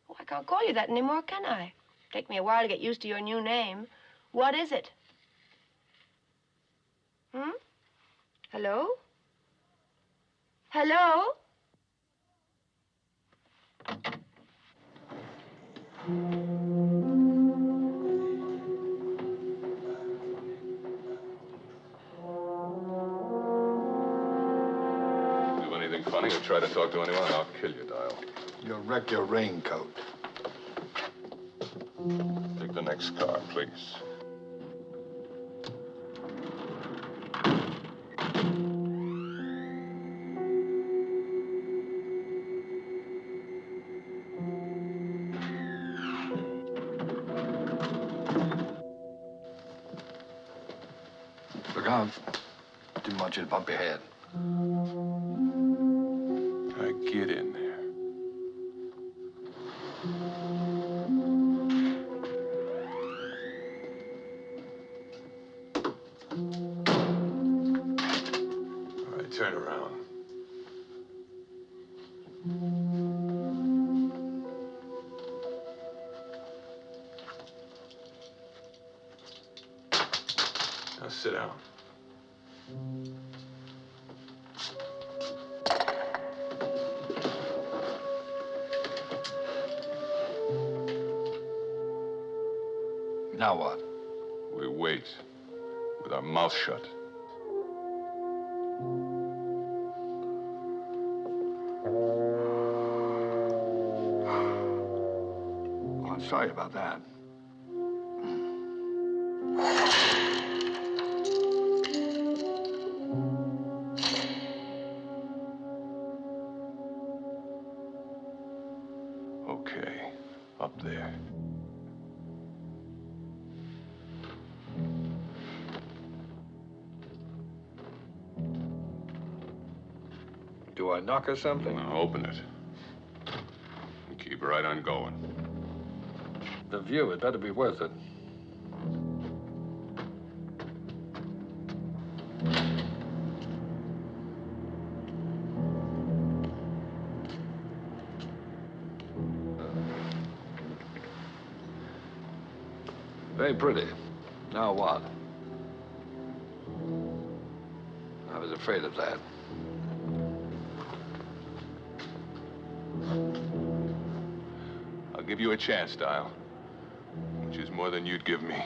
Oh, I can't call you that anymore, can I? Take me a while to get used to your new name. What is it? Hello? Hello? Do anything funny or try to talk to anyone, I'll kill you, Dyle. You'll wreck your raincoat. Take the next car, please. Look out. Didn't want you to bump your head. I get in there. All right, turn around. Now sit down. Now what? We wait with our mouth shut. Oh, I'm sorry about that. Okay, up there. Do I knock or something? Now open it. And keep right on going. The view, it better be worth it. Very pretty. Now what? I was afraid of that. I'll give you a chance, Dyle. Which is more than you'd give me.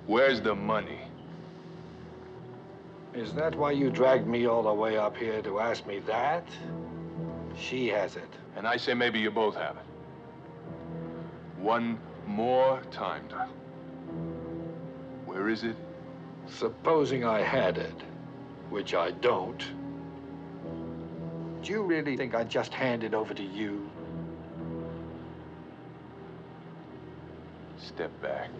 Where's the money? Is that why you dragged me all the way up here to ask me that? She has it. And I say maybe you both have it. One more time, Dyle. Where is it? Supposing I had it, which I don't, do you really think I'd just hand it over to you? Step back.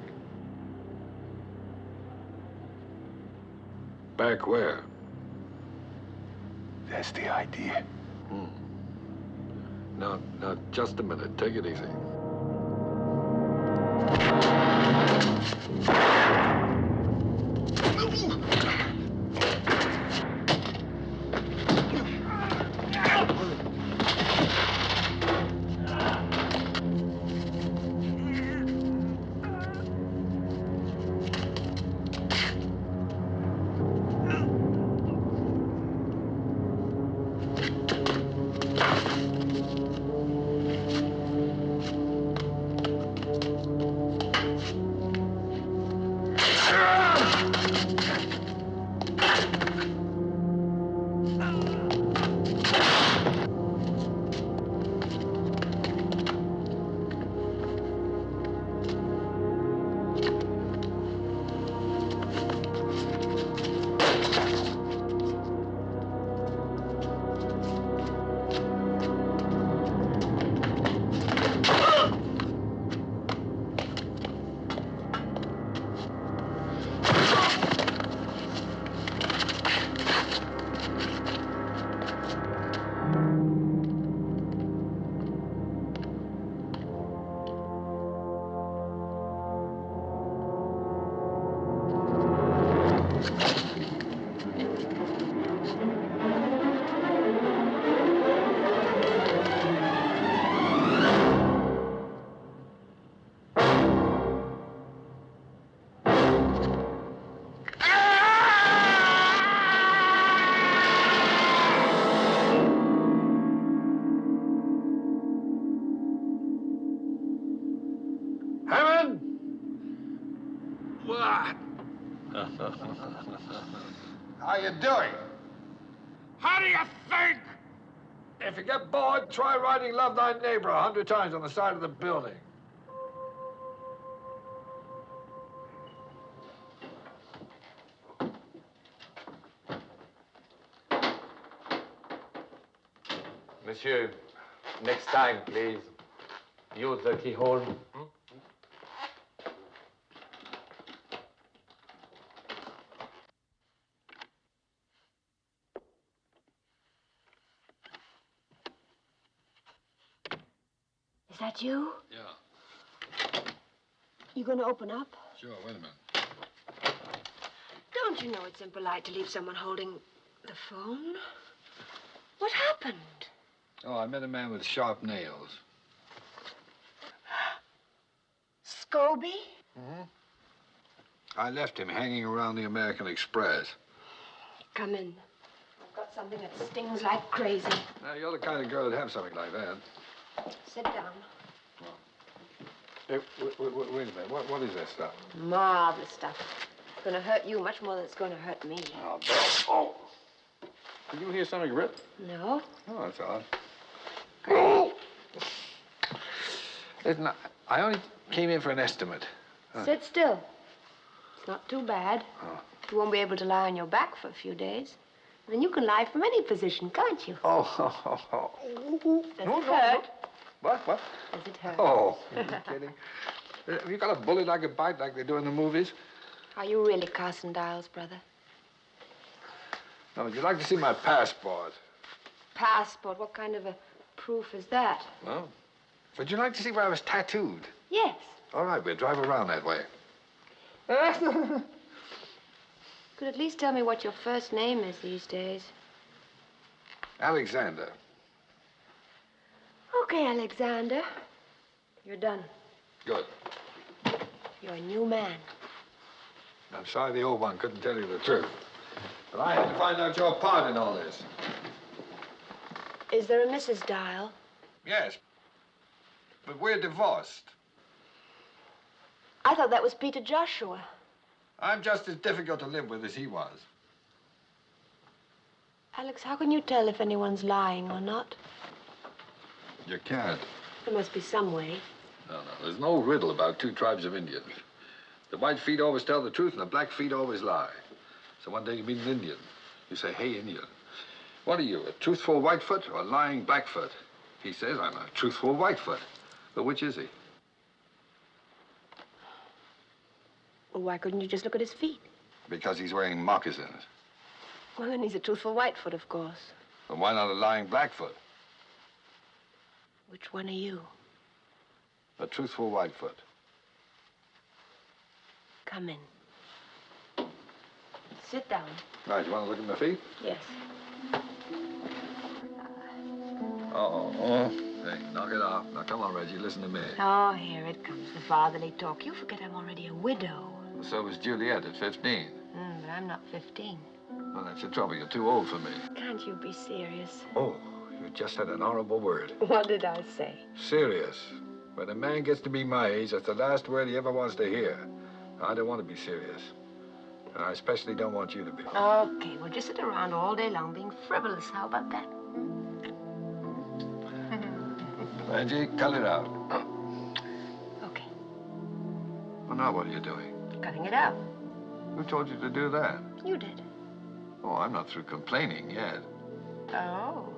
Back where? That's the idea. Now, just a minute. Take it easy. How you doing? How do you think? If you get bored, try writing Love Thy Neighbor 100 times on the side of the building. Monsieur, next time, please, use the keyhole. Is that you? Yeah. You gonna open up? Sure, wait a minute. Don't you know it's impolite to leave someone holding the phone? What happened? Oh, I met a man with sharp nails. Scobie? Mm-hmm. I left him hanging around the American Express. Come in. I've got something that stings like crazy. Now, you're the kind of girl that'd have something like that. Sit down. Hey, wait a minute. What is that stuff? Marvelous stuff. It's gonna hurt you much more than it's gonna hurt me. Oh, Bill. Oh. Did you hear something rip? No. Oh, that's odd. Oh! Listen, I only came in for an estimate. Sit still. It's not too bad. Oh. You won't be able to lie on your back for a few days. Then you can lie from any position, can't you? Oh. Does it hurt? What? Does it hurt? Oh, are you kidding? Have you got a bullet I could bite like they do in the movies? Are you really Carson Dyle's brother? No, would you like to see my passport? Passport? What kind of a proof is that? Well, would you like to see where I was tattooed? Yes. All right, we'll drive around that way. Could at least tell me what your first name is these days. Alexander. Okay, Alexander. You're done. Good. You're a new man. I'm sorry the old one couldn't tell you the truth. But I had to find out your part in all this. Is there a Mrs. Dyle? Yes. But we're divorced. I thought that was Peter Joshua. I'm just as difficult to live with as he was. Alex, how can you tell if anyone's lying or not? You can't. There must be some way. No. There's no riddle about two tribes of Indians. The white feet always tell the truth and the black feet always lie. So one day you meet an Indian. You say, hey, Indian. What are you, a truthful Whitefoot or a lying Blackfoot? He says, I'm a truthful Whitefoot. But which is he? Well, why couldn't you just look at his feet? Because he's wearing moccasins. Well, then he's a truthful Whitefoot, of course. Well, why not a lying Blackfoot? Which one are you? A truthful Whitefoot. Come in. Sit down. Right, you want to look at my feet? Yes. Oh. Hey, knock it off. Now, come on, Reggie, listen to me. Oh, here it comes, the fatherly talk. You forget I'm already a widow. So was Juliet at 15. But I'm not 15. Well, that's the trouble. You're too old for me. Can't you be serious? Oh, you just said an horrible word. What did I say? Serious. When a man gets to be my age, that's the last word he ever wants to hear. I don't want to be serious. And I especially don't want you to be. Okay, we'll just sit around all day long being frivolous. How about that? Reggie, cut it out. Okay. Well, now what are you doing? Cutting it out. Who told you to do that? You did. Oh, I'm not through complaining yet. Oh.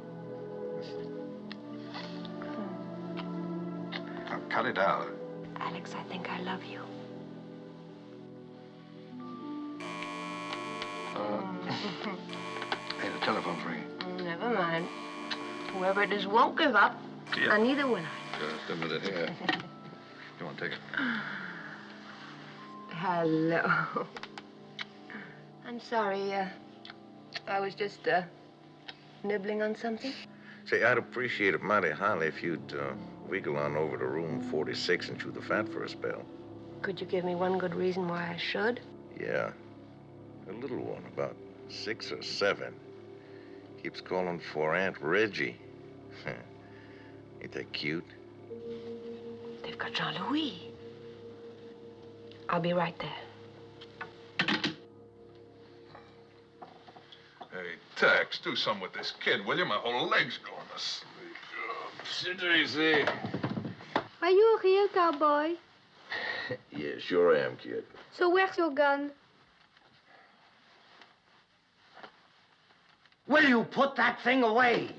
Now, cut it out. Alex, I think I love you. Hey, the telephone's ringing. Never mind. Whoever it is won't give up, Yeah. and neither will I. Just a minute here. Come on, take it. Hello. I'm sorry, I was just, nibbling on something. Say, I'd appreciate it mighty highly if you'd wiggle on over to room 46 and chew the fat for a spell. Could you give me one good reason why I should? Yeah. A little one, about 6 or 7. Keeps calling for Aunt Reggie. Ain't that cute? They've got Jean-Louis. I'll be right there. Hey, Tex, do something with this kid, will you? My whole leg's going to sleep. Sit easy. Are you a real cowboy? Yeah, sure am, kid. So where's your gun? Will you put that thing away?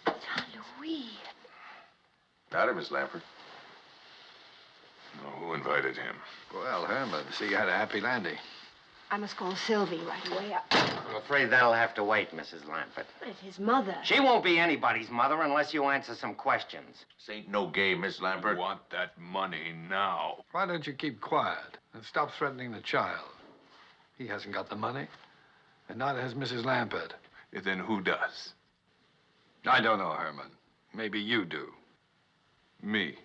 Jean-Louis. Howdy, Miss Lampert. Oh, who invited him? Well, Herman, see, you had a happy landing. I must call Sylvie right away. I'm afraid that'll have to wait, Mrs. Lampert. But his mother. She won't be anybody's mother unless you answer some questions. This ain't no game, Miss Lampert. I want that money now. Why don't you keep quiet and stop threatening the child? He hasn't got the money, and neither has Mrs. Lampert. Then who does? I don't know, Herman. Maybe you do. Me.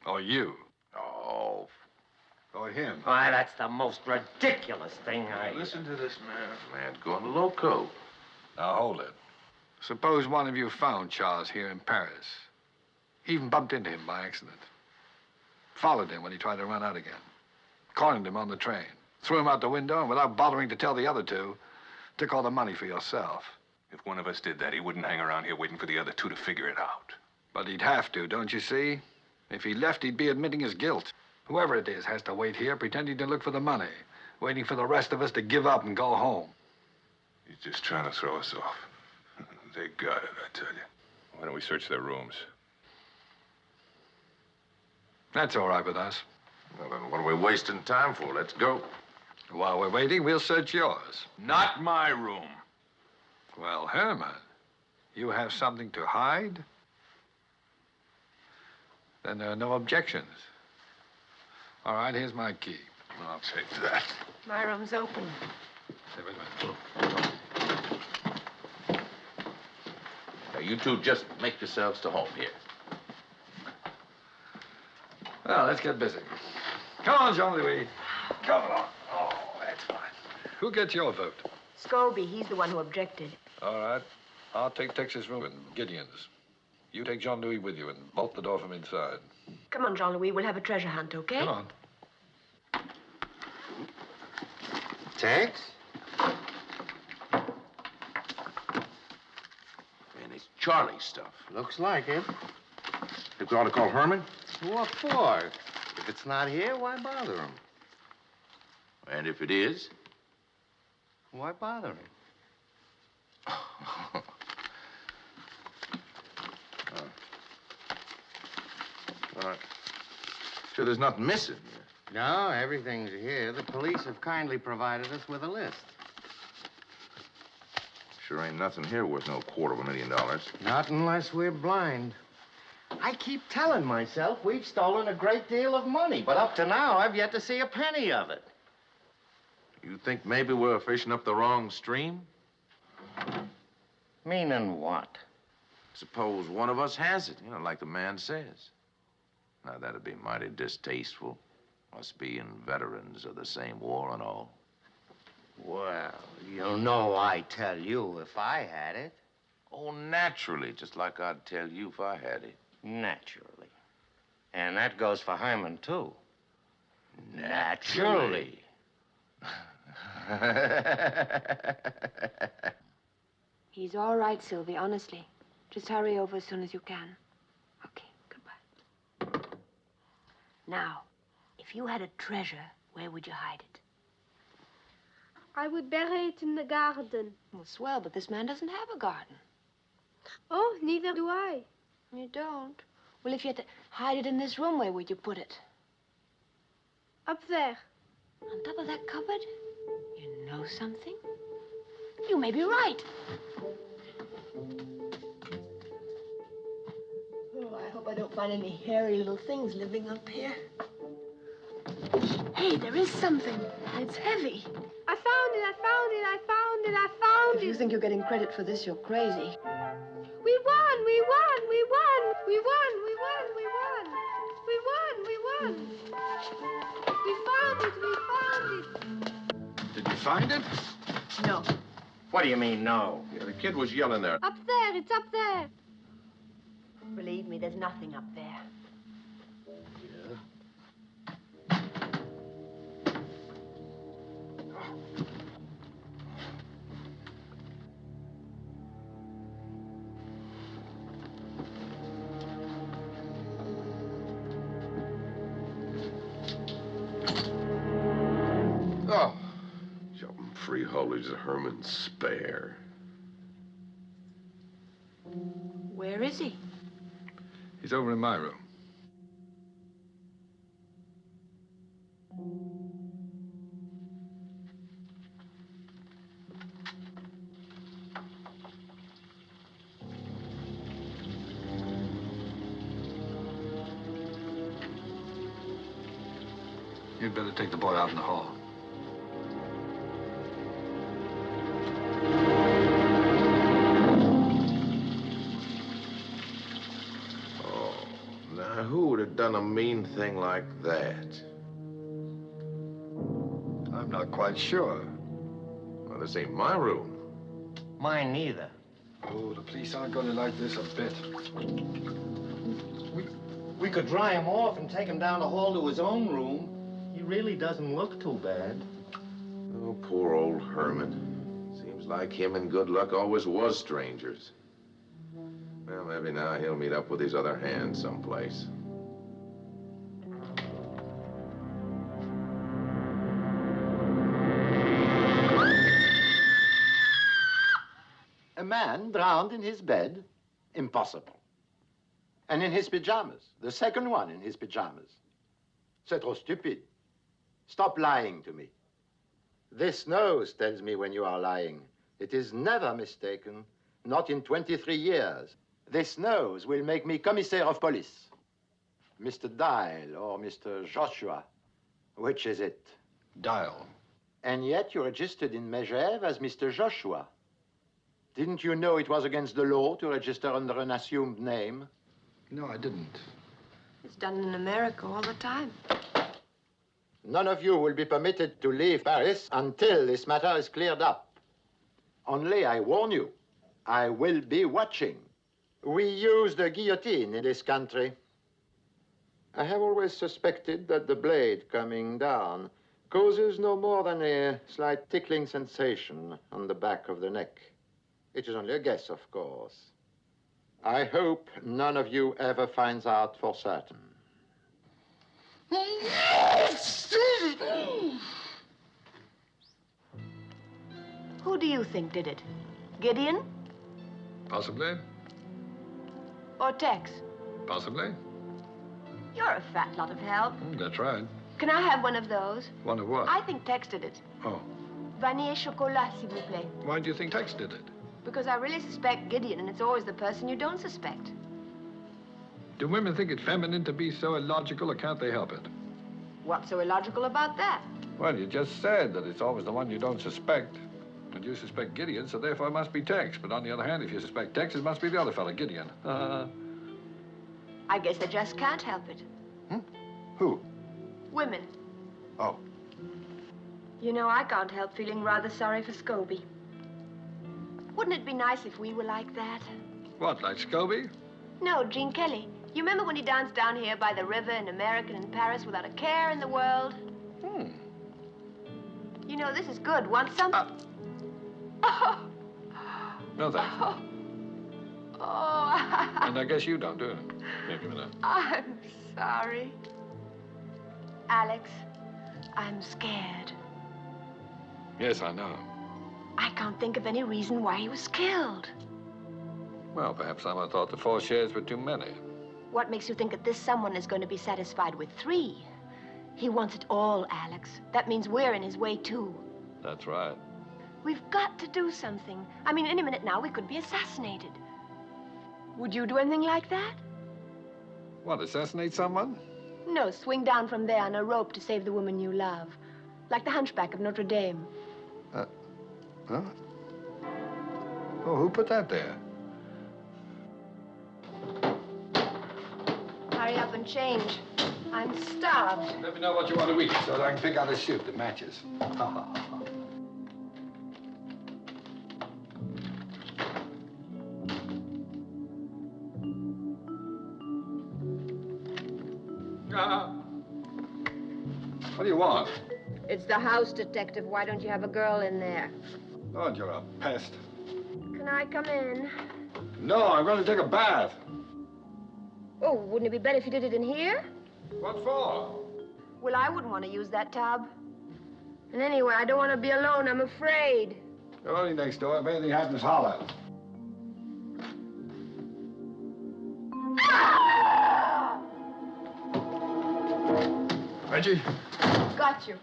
Or you. Oh. Or him. Why, that's the most ridiculous thing Listen to this man. Man's going loco. Now, hold it. Suppose one of you found Charles here in Paris. Even bumped into him by accident. Followed him when he tried to run out again. Cornered him on the train. Threw him out the window, and without bothering to tell the other two, took all the money for yourself. If one of us did that, he wouldn't hang around here waiting for the other two to figure it out. But he'd have to, don't you see? If he left, he'd be admitting his guilt. Whoever it is has to wait here, pretending to look for the money, waiting for the rest of us to give up and go home. He's just trying to throw us off. They got it, I tell you. Why don't we search their rooms? That's all right with us. Well, then what are we wasting time for? Let's go. While we're waiting, we'll search yours. Not my room. Well, Herman, you have something to hide? Then there are no objections. All right, here's my key. I'll take that. My room's open. Hey, wait a minute. Now, you two just make yourselves to home here. Well, let's get busy. Come on, Jean-Louis. Come on. Oh, that's fine. Who gets your vote? Scobie, he's the one who objected. All right. I'll take Tex's room and Gideon's. You take Jean-Louis with you and bolt the door from inside. Come on, Jean-Louis, we'll have a treasure hunt, okay? Come on. Tex? Man, it's Charlie stuff. Looks like it. Think we ought to call Herman? What for? If it's not here, why bother him? And if it is? Why bother him? All right. Sure there's nothing missing here. No, everything's here. The police have kindly provided us with a list. Sure ain't nothing here worth no $250,000. Not unless we're blind. I keep telling myself we've stolen a great deal of money, but up to now, I've yet to see a penny of it. You think maybe we're fishing up the wrong stream? Meaning what? Suppose one of us has it, like the man says. Now, that'd be mighty distasteful. Us being veterans of the same war and all. Well, you know I tell you if I had it. Oh, naturally, just like I'd tell you if I had it. Naturally. And that goes for Herman, too. Naturally. He's all right, Sylvie, honestly. Just hurry over as soon as you can. Okay, goodbye. Now, if you had a treasure, where would you hide it? I would bury it in the garden. Well, swell, but this man doesn't have a garden. Oh, neither do I. You don't? Well, if you had to hide it in this room, where would you put it? Up there. On top of that cupboard? You know something? You may be right. Oh, I hope I don't find any hairy little things living up here. Hey, there is something. It's heavy. I found it, I found it, I found it, I found If you think you're getting credit for this, you're crazy. We won, we won, we won, we won, we won, we won. We won, we won. We found it, we found it. Did you find it? No. What do you mean, no? Yeah, the kid was yelling there. Up there, it's up there. Believe me, there's nothing up there. Oh, jumping freeholders of Herman's spare. Where is he? He's over in my room. You'd better take the boy out in the hall. Now, who would have done a mean thing like that? I'm not quite sure. Well, this ain't my room. Mine neither. Oh, the police aren't going to like this a bit. We could dry him off and take him down the hall to his own room. He really doesn't look too bad. Oh, poor old Herman. Seems like him and Good Luck always was strangers. Well, maybe now he'll meet up with his other hand someplace. A man drowned in his bed? Impossible. And in his pajamas. The second one in his pajamas. C'est trop stupid. Stop lying to me. This nose tells me when you are lying. It is never mistaken. Not in 23 years. This nose will make me commissaire of police. Mr. Dyle or Mr. Joshua. Which is it? Dyle. And yet you registered in Megève as Mr. Joshua. Didn't you know it was against the law to register under an assumed name? No, I didn't. It's done in America all the time. None of you will be permitted to leave Paris until this matter is cleared up. Only I warn you, I will be watching. We use the guillotine in this country. I have always suspected that the blade coming down causes no more than a slight tickling sensation on the back of the neck. It is only a guess, of course. I hope none of you ever finds out for certain. Who do you think did it? Gideon Possibly. or Tex? Possibly. You're a fat lot of help. That's right. Can I have one of those? One of what? I think Tex did it. Oh. Vanille chocolat, s'il vous plaît. Why do you think Tex did it? Because I really suspect Gideon, and it's always the person you don't suspect. Do women think it feminine to be so illogical, or can't they help it? What's so illogical about that? Well, you just said that it's always the one you don't suspect. And you suspect Gideon, so therefore it must be Tex. But on the other hand, if you suspect Tex, it must be the other fella, Gideon. I guess they just can't help it. Who? Women. Oh. You know, I can't help feeling rather sorry for Scobie. Wouldn't it be nice if we were like that? What, like Scobie? No, Gene Kelly. You remember when he danced down here by the river in America and in Paris without a care in the world? You know, this is good. Want some? No, thanks. Oh. And I guess you don't, do you? Maybe Minot. I'm sorry. Alex, I'm scared. Yes, I know. I can't think of any reason why he was killed. Well, perhaps someone thought the 4 shares were too many. What makes you think that this someone is going to be satisfied with 3? He wants it all, Alex. That means we're in his way, too. That's right. We've got to do something. I mean, any minute now, we could be assassinated. Would you do anything like that? What, assassinate someone? No, swing down from there on a rope to save the woman you love. Like the hunchback of Notre Dame. Huh? Oh, who put that there? Hurry up and change. I'm starved. Let me know what you want to eat so that I can pick out a suit that matches. What do you want? It's the house detective. Why don't you have a girl in there? Oh, you're a pest. Can I come in? No, I'm going to take a bath. Oh, wouldn't it be better if you did it in here? What for? Well, I wouldn't want to use that tub. And anyway, I don't want to be alone. I'm afraid. You're only next door. If anything happens, holler. Reggie? Got you.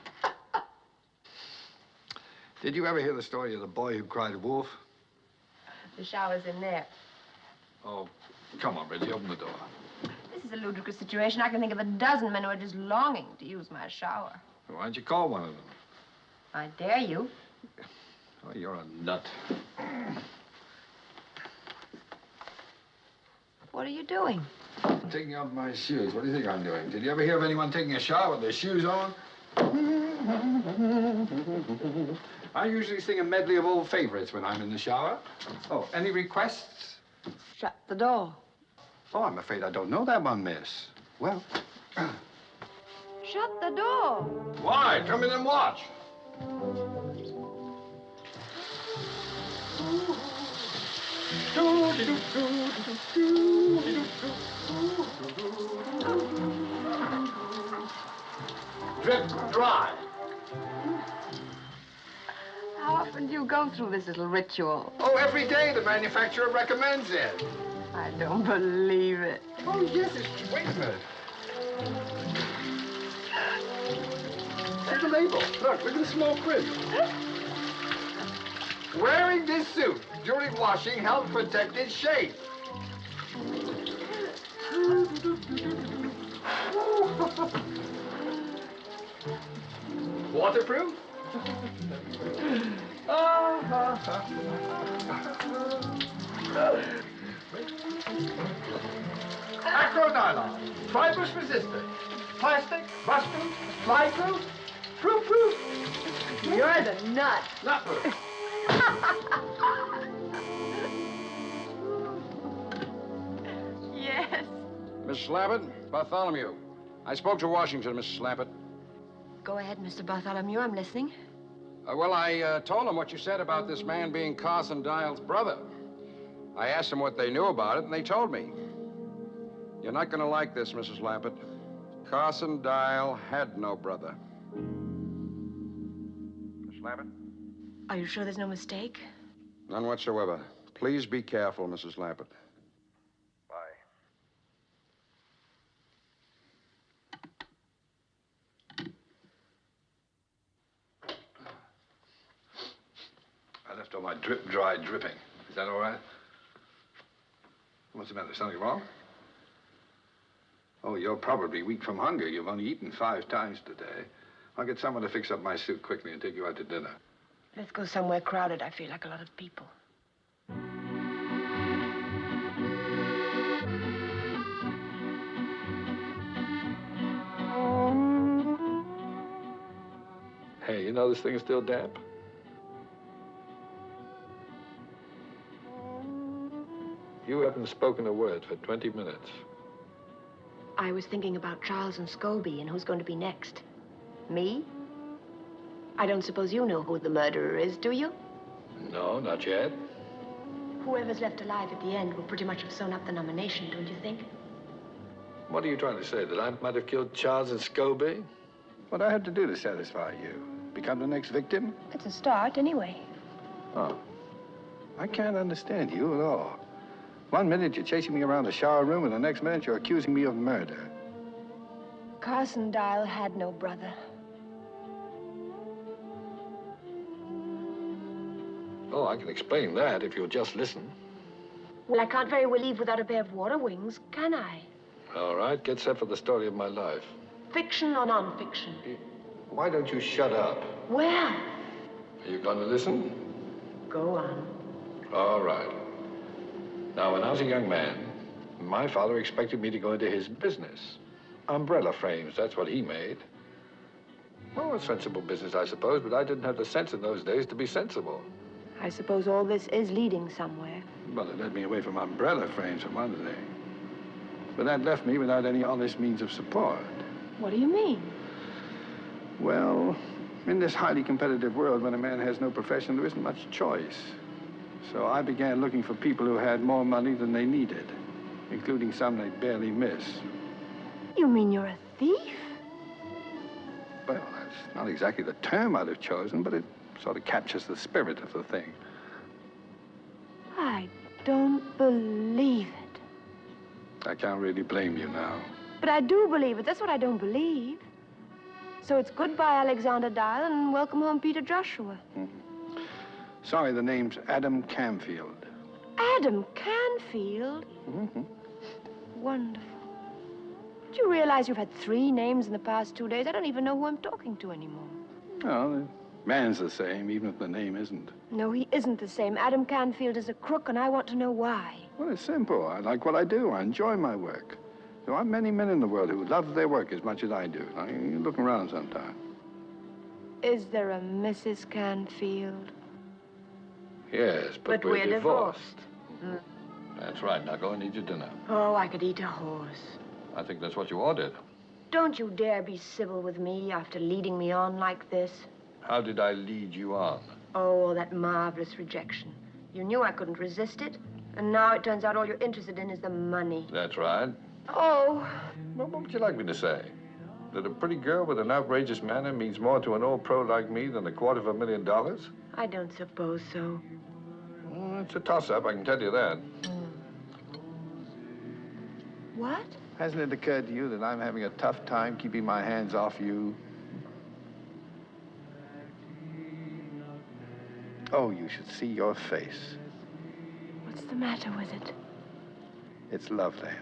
Did you ever hear the story of the boy who cried wolf? The shower's in there. Oh, come on, Reggie, open the door. This is a ludicrous situation. I can think of a dozen men who are just longing to use my shower. Why don't you call one of them? I dare you. Oh, you're a nut. What are you doing? I'm taking off my shoes. What do you think I'm doing? Did you ever hear of anyone taking a shower with their shoes on? I usually sing a medley of old favorites when I'm in the shower. Oh, any requests? Shut the door. Oh, I'm afraid I don't know that one, miss. Well... Shut the door. Why? Come in and watch. Drip dry. How often do you go through this little ritual? Oh, every day the manufacturer recommends it. I don't believe it. Oh, yes, it's... Wait a minute. See the label. Look at the small print. Wearing this suit during washing helps protect its shape. Waterproof? Acronylon, fibrous resistant, plastic, rust-proof, fly-proof, proof. You're the nut. Nut-proof. Yes. Mrs. Lampert, Bartholomew. I spoke to Washington, Mrs. Lampert. Go ahead, Mr. Bartholomew. I'm listening. Well, I told him what you said about this man being Carson Dyle's brother. I asked them what they knew about it, and they told me. You're not going to like this, Mrs. Lampert. Carson Dyle had no brother. Mrs. Lampert? Are you sure there's no mistake? None whatsoever. Please be careful, Mrs. Lampert. Bye. I left all my drip dry dripping. Is that all right? What's the matter? Something wrong? Oh, you're probably weak from hunger. You've only eaten 5 times today. I'll get someone to fix up my suit quickly and take you out to dinner. Let's go somewhere crowded. I feel like a lot of people. Hey, you know this thing is still damp? You haven't spoken a word for 20 minutes. I was thinking about Charles and Scobie and who's going to be next. Me? I don't suppose you know who the murderer is, do you? No, not yet. Whoever's left alive at the end will pretty much have sewn up the nomination, don't you think? What are you trying to say, that I might have killed Charles and Scobie? What do I have to do to satisfy you? Become the next victim? It's a start, anyway. Oh. I can't understand you at all. One minute you're chasing me around the shower room, and the next minute you're accusing me of murder. Carson Dyle had no brother. Oh, I can explain that if you'll just listen. Well, I can't very well leave without a pair of water wings, can I? All right, get set for the story of my life. Fiction or non-fiction? Why don't you shut up? Well, Are you going to listen? go on. All right. Now, when I was a young man, my father expected me to go into his business. Umbrella frames, that's what he made. Well, a sensible business, I suppose, but I didn't have the sense in those days to be sensible. I suppose all this is leading somewhere. Well, it led me away from umbrella frames, for one thing. But that left me without any honest means of support. What do you mean? Well, in this highly competitive world, when a man has no profession, there isn't much choice. So I began looking for people who had more money than they needed, including some they barely miss. You mean you're a thief? Well, that's not exactly the term I'd have chosen, but it sort of captures the spirit of the thing. I don't believe it. I can't really blame you now. But I do believe it. That's what I don't believe. So it's goodbye, Alexander Dyle, and welcome home, Peter Joshua. Sorry, the name's Adam Camfield. Adam Canfield? Mm-hmm. Wonderful. Do you realize you've had 3 names in the past 2 days? I don't even know who I'm talking to anymore. No, the man's the same, even if the name isn't. No, he isn't the same. Adam Canfield is a crook, and I want to know why. Well, it's simple. I like what I do. I enjoy my work. There aren't many men in the world who love their work as much as I do. Now, you look around sometime. Is there a Mrs. Canfield? Yes, but we're divorced. That's right. Now go and eat your dinner. Oh, I could eat a horse. I think that's what you ordered. Don't you dare be civil with me after leading me on like this. How did I lead you on? Oh, that marvelous rejection. You knew I couldn't resist it, and now it turns out all you're interested in is the money. That's right. Oh. Well, what would you like me to say? That a pretty girl with an outrageous manner means more to an old pro like me than $250,000? I don't suppose so. Well, it's a toss-up, I can tell you that. What? Hasn't it occurred to you that I'm having a tough time keeping my hands off you? Oh, you should see your face. What's the matter with it? It's lovely.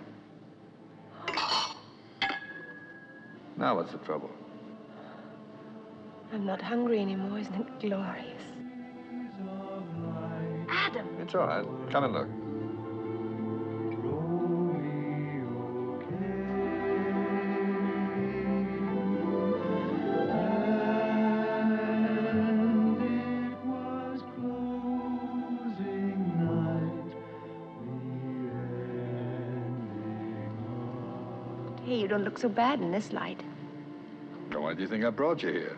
Now what's the trouble? I'm not hungry anymore. Isn't it glorious? Adam! It's all right. Come and look. Hey, you don't look so bad in this light. Now, why do you think I brought you here?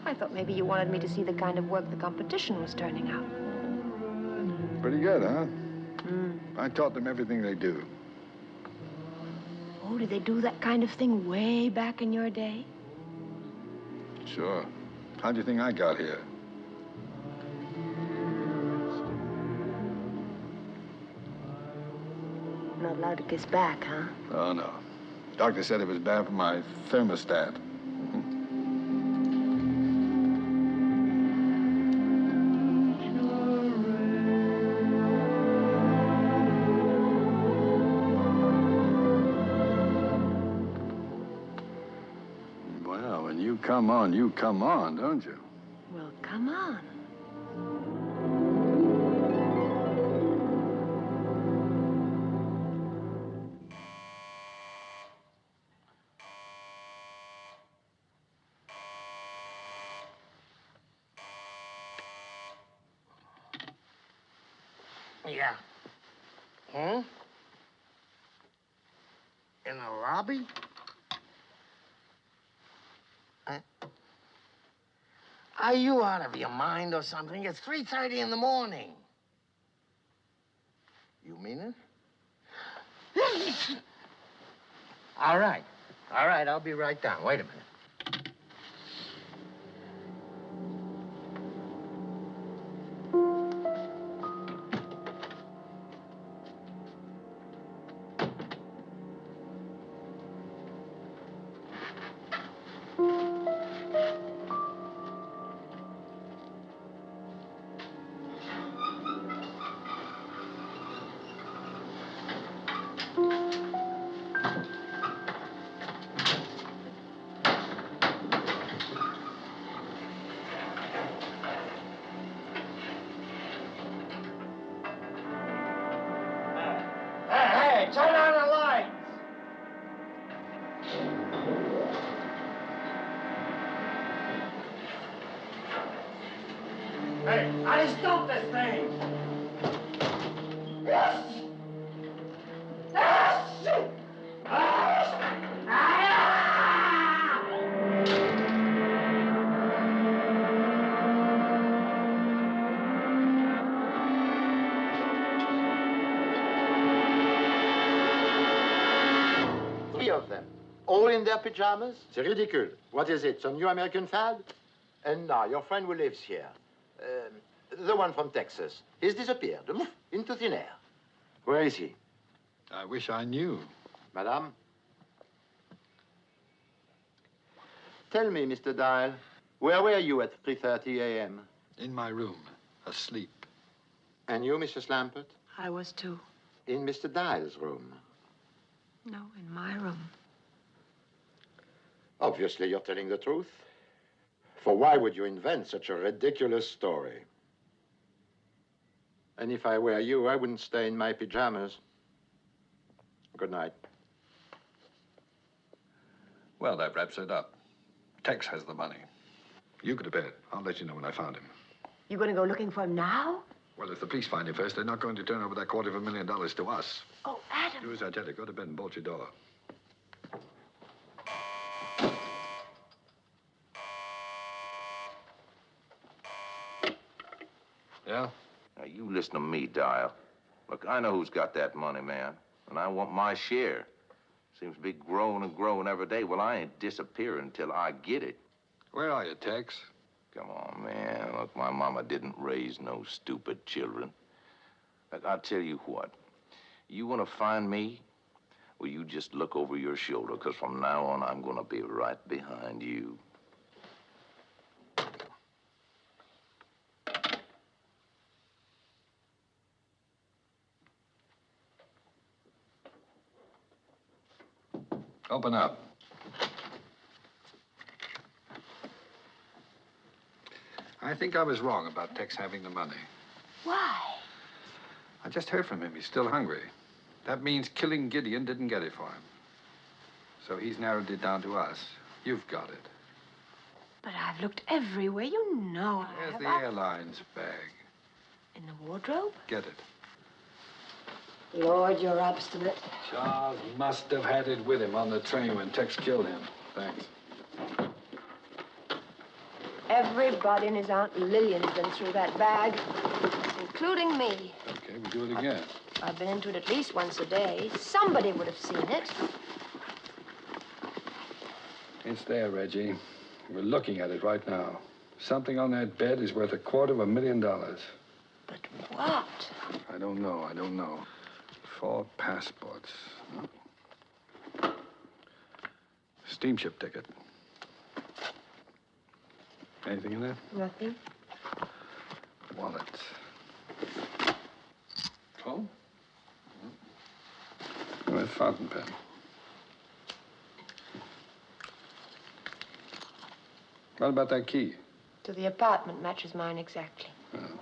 I thought maybe you wanted me to see the kind of work the competition was turning out. Pretty good, huh? I taught them everything they do. Oh, did they do that kind of thing way back in your day? Sure. How'd you think I got here? Not allowed to kiss back, huh? Oh, no. Doctor said it was bad for my thermostat. Well, when you come on, don't you? Well, come on. Yeah. Hmm? In the lobby? Are you out of your mind or something? It's 3:30 in the morning. You mean it? All right. All right, I'll be right down. Wait a minute. Hey, turn on the lights! Hey, I stop this thing! Yes! Yes! Three of them, all in their pajamas? C'est ridicule. What is it, some new American fad? And now, your friend who lives here, the one from Texas, he's disappeared, into thin air. Where is he? I wish I knew. Madame? Tell me, Mr. Dyle, where were you at 3:30 a.m.? In my room, asleep. And you, Mrs. Lampert? I was too. In Mr. Dyle's room? No, in my room. Obviously, you're telling the truth. For why would you invent such a ridiculous story? And if I were you, I wouldn't stay in my pajamas. Good night. Well, that wraps it up. Tex has the money. You go to bed. I'll let you know when I found him. You going to go looking for him now? Well, if the police find him first, they're not going to turn over that $250,000 to us. Oh, Adam. Do as I tell you. Go to bed and bolt your door. Yeah? Now, you listen to me, Dyle. Look, I know who's got that money, man, and I want my share. Seems to be growing and growing every day. Well, I ain't disappearing until I get it. Where are you, Tex? Come on, man. Look, my mama didn't raise no stupid children. Look, I'll tell you what. You want to find me? Well, you just look over your shoulder, because from now on, I'm going to be right behind you. Open up. I think I was wrong about Tex having the money. Why? I just heard from him. He's still hungry. That means killing Gideon didn't get it for him. So he's narrowed it down to us. You've got it. But I've looked everywhere. You know I Where's have. the airlines bag? In the wardrobe? Get it. Lord, you're obstinate. Charles must have had it with him on the train when Tex killed him. Thanks. Everybody and his Aunt Lillian's been through that bag, including me. Okay, we do it again. I've been into it at least once a day. Somebody would have seen it. It's there, Reggie. We're looking at it right now. Something on that bed is worth $250,000. But what? I don't know. 4 passports. Steamship ticket. Anything in there? Nothing. Wallet. Comb? A fountain pen. What about that key? To the apartment matches mine exactly. Oh.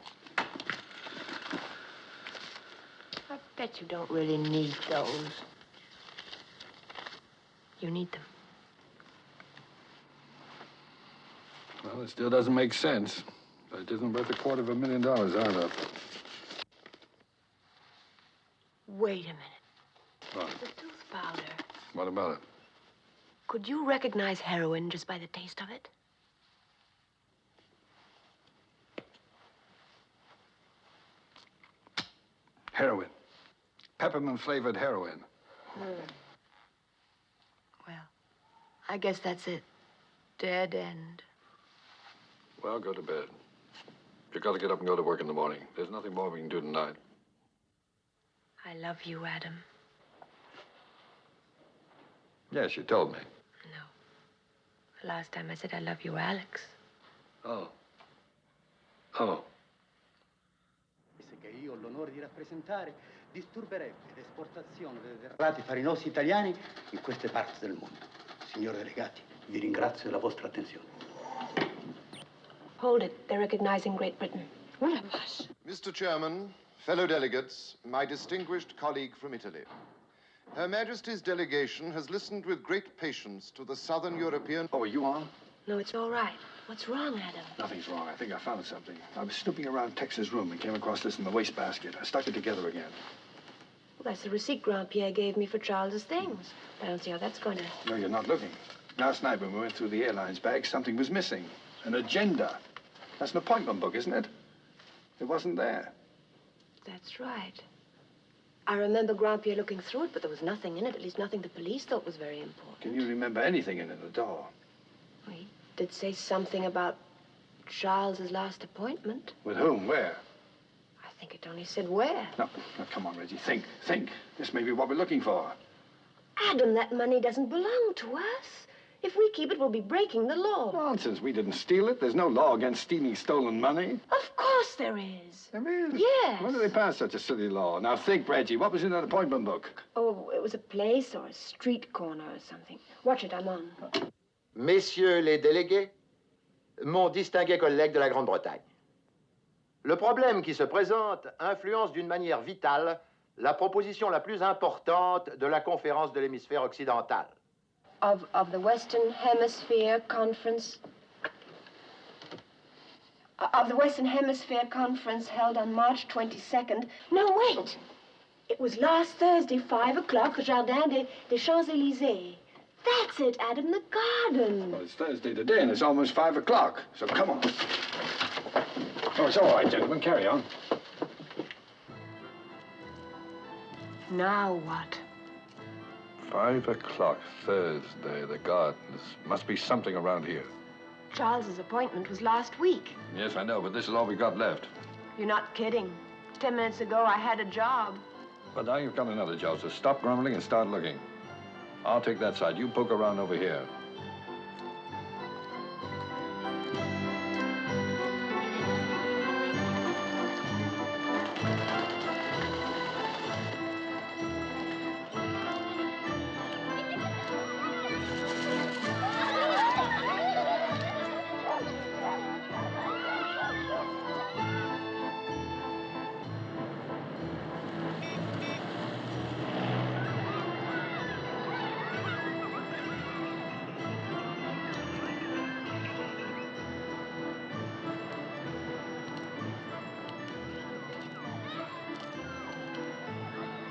I bet you don't really need those. You need them. Well, it still doesn't make sense. But it isn't worth $250,000 either. Wait a minute. What? The tooth powder. What about it? Could you recognize heroin just by the taste of it? Heroin. Peppermint-flavored heroin. Well, I guess that's it. Dead end. Well, go to bed. You've got to get up and go to work in the morning. There's nothing more we can do tonight. I love you, Adam. Yes, you told me. No. The last time I said I love you, Alex. Oh. Oh. Che io ho l'onore di rappresentare disturberebbe l'esportazione dei derrati farinosi italiani in queste parti del mondo. Signori delegati, vi ringrazio della vostra attenzione. Hold it. They're recognizing Great Britain. What a fuss. Mr. Chairman, fellow delegates, my distinguished colleague from Italy. Her Majesty's delegation has listened with great patience to the Southern European... Oh, are you on? No, it's all right. What's wrong, Adam? Nothing's wrong. I think I found something. I was snooping around Tex's room and came across this in the wastebasket. I stuck it together again. Well, that's the receipt Grandpierre gave me for Charles's things. I don't see how that's going to... No, you're not looking. Last night when we went through the airline's bag, something was missing. An agenda. That's an appointment book, isn't it? It wasn't there. That's right. I remember Grandpierre looking through it, but there was nothing in it, at least nothing the police thought was very important. Can you remember anything in it at all? Well, he did say something about Charles's last appointment. With whom? Where? I think it only said where. No, come on, Reggie. Think. This may be what we're looking for. Adam, that money doesn't belong to us. If we keep it, we'll be breaking the law. Nonsense. We didn't steal it. There's no law against stealing stolen money. Of course there is. There is? Yes. When did they pass such a silly law? Now think, Reggie. What was in that appointment book? Oh, it was a place or a street corner or something. Watch it, I'm on. Messieurs les délégués, mon distingué collègue de la Grande-Bretagne. Le problème qui se présente influence d'une manière vitale la proposition la plus importante de la conférence de l'hémisphère occidental. Of the Western Hemisphere Conference... Of the Western Hemisphere Conference held on March 22nd... No, wait! It was last Thursday, 5 o'clock, Jardin des Champs-Élysées. That's it, Adam, the garden. Well, it's Thursday today, and it's almost 5 o'clock, so come on. Oh, it's all right, gentlemen. Carry on. Now what? 5 o'clock, Thursday, the gardens. Must be something around here. Charles's appointment was last week. Yes, I know, but this is all we got left. You're not kidding. 10 minutes ago, I had a job. But now you've got another job, so stop grumbling and start looking. I'll take that side. You poke around over here.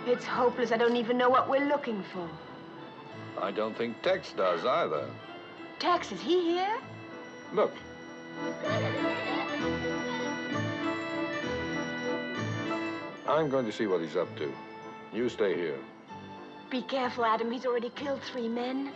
It's hopeless. I don't even know what we're looking for. I don't think Tex does either. Tex, is he here? Look. I'm going to see what he's up to. You stay here. Be careful, Adam. He's already killed 3 men.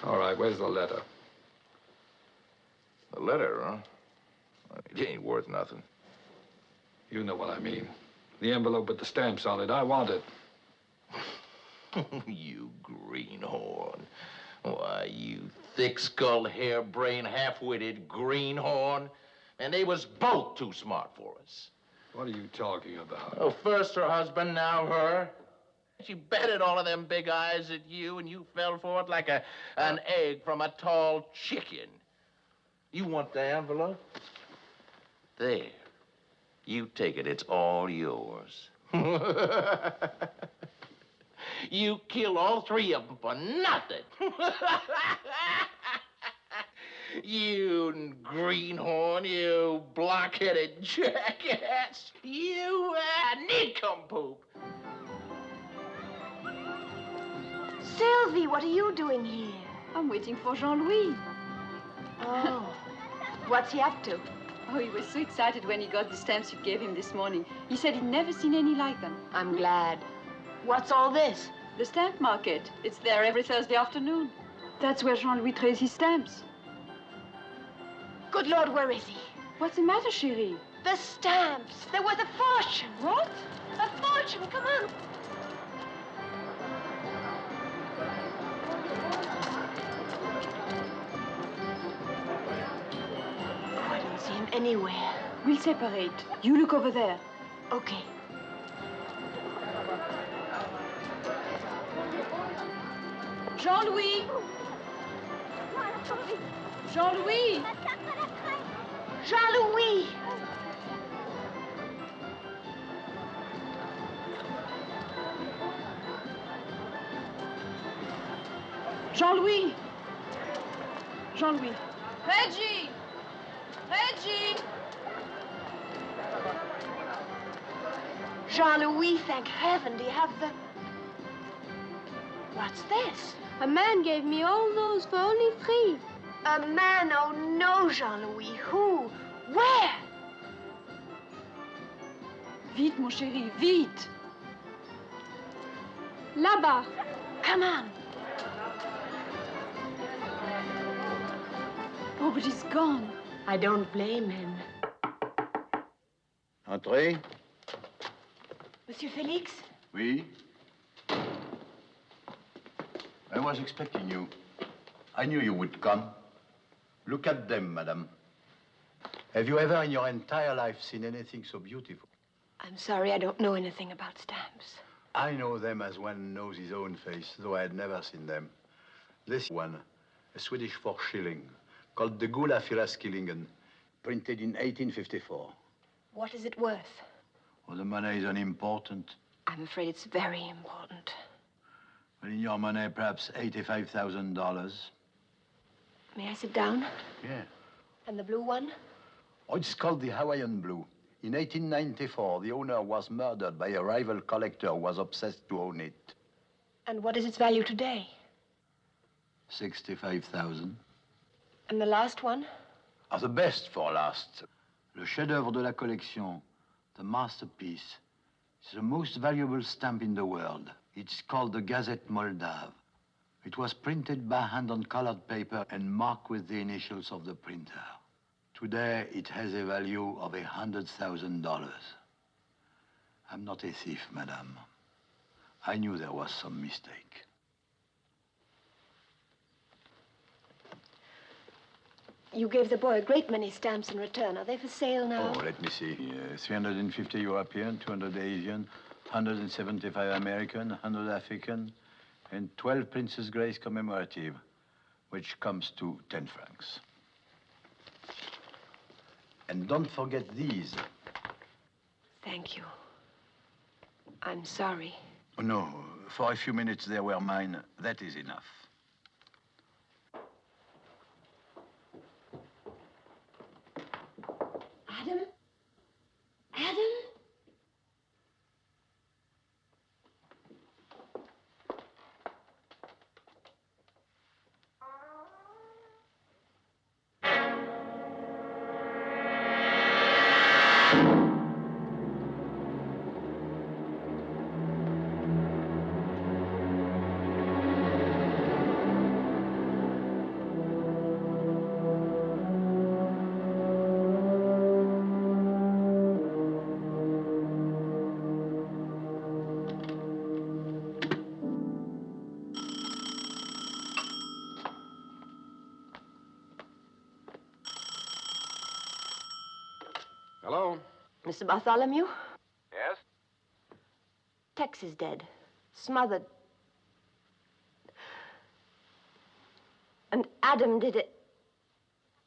All right, where's the letter? The letter, huh? It ain't worth nothing. You know what I mean. The envelope with the stamps on it. I want it. You greenhorn. Why, you thick-skulled, harebrained, half-witted greenhorn. And they was both too smart for us. What are you talking about? Oh, first her husband, now her. She betted all of them big eyes at you, and you fell for it like an egg from a tall chicken. You want the envelope? There. You take it. It's all yours. You killed all three of them for nothing. You greenhorn, you block-headed jackass. You nincompoop. Sylvie, what are you doing here? I'm waiting for Jean-Louis. Oh. What's he up to? Oh, he was so excited when he got the stamps you gave him this morning. He said he'd never seen any like them. I'm glad. What's all this? The stamp market. It's there every Thursday afternoon. That's where Jean-Louis trades his stamps. Good Lord, where is he? What's the matter, chérie? The stamps. They're worth a fortune. What? A fortune. Come on. Oh, I don't see him anywhere. We'll separate. You look over there. Okay. Jean-Louis! Jean-Louis! Jean-Louis! Jean-Louis! Jean-Louis! Reggie! Reggie! Jean-Louis, thank heaven. Do you have the... What's this? A man gave me all those for only 3. A man? Oh, no, Jean-Louis. Who? Where? Vite, mon chéri, vite! Là-bas. Come on. Oh, but he's gone. I don't blame him. Entrez. Monsieur Felix? Oui? I was expecting you. I knew you would come. Look at them, madame. Have you ever in your entire life seen anything so beautiful? I'm sorry, I don't know anything about stamps. I know them as one knows his own face, though I had never seen them. This one, a Swedish 4 shilling, called the Gula Fyraskillingen, printed in 1854. What is it worth? Well, the money is unimportant. I'm afraid it's very important. Well, in your money, perhaps $85,000. May I sit down? Yeah. And the blue one? Oh, it's called the Hawaiian Blue. In 1894, the owner was murdered by a rival collector who was obsessed to own it. And what is its value today? $65,000. And the last one? The best for last. Le chef-d'œuvre de la collection, the masterpiece. It's the most valuable stamp in the world. It's called the Gazette Moldave. It was printed by hand on colored paper and marked with the initials of the printer. Today, it has a value of $100,000. I'm not a thief, madame. I knew there was some mistake. You gave the boy a great many stamps in return. Are they for sale now? Oh, let me see. 350 European, 200 Asian, 175 American, 100 African, and 12 Princess Grace commemorative, which comes to 10 francs. And don't forget these. Thank you. I'm sorry. Oh, no, for a few minutes they were mine. That is enough. Adam? Adam? Mr. Bartholomew? Yes? Tex is dead. Smothered. And Adam did it.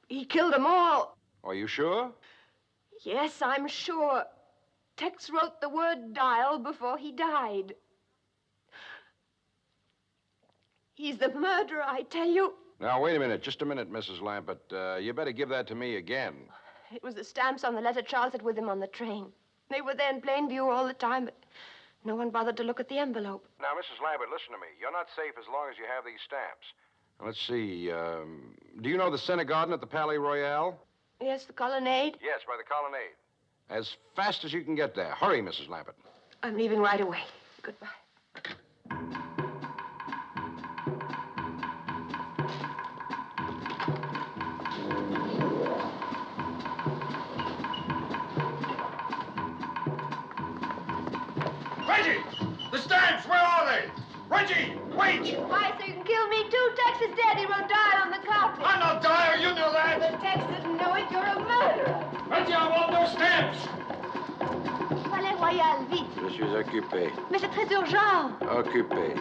He killed them all. Are you sure? Yes, I'm sure. Tex wrote the word Dyle before he died. He's the murderer, I tell you. Now, wait a minute. Just a minute, Mrs. Lampert. You better give that to me again. It was the stamps on the letter Charles had with him on the train. They were there in plain view all the time, but no one bothered to look at the envelope. Now, Mrs. Lampert, listen to me. You're not safe as long as you have these stamps. Let's see. Do you know the Center Garden at the Palais Royal? Yes, the colonnade? Yes, by the colonnade. As fast as you can get there. Hurry, Mrs. Lampert. I'm leaving right away. Goodbye. Reggie! The stamps, where are they? Reggie, wait! Why, so you can kill me too? Tex is dead. He wrote Dyle on the carpet. I'm not Dyle, you know that. But Tex didn't know it. You're a murderer. Reggie, I want those stamps. Palais Royal, vite. Je suis occupé. Mais c'est très urgent. Occupé.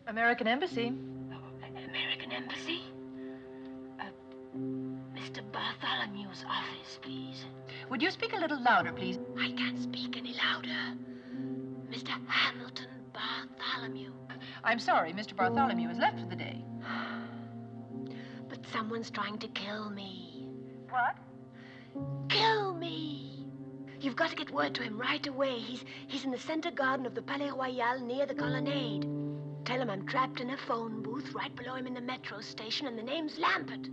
American Embassy. American Embassy? Mr. Bartholomew's office, please. Would you speak a little louder, please? I can't speak any louder. Mr. Hamilton Bartholomew. I'm sorry, Mr. Bartholomew has left for the day. But someone's trying to kill me. What? Kill me! You've got to get word to him right away. He's in the center garden of the Palais Royal near the colonnade. Tell him I'm trapped in a phone booth right below him in the metro station, and the name's Lampert.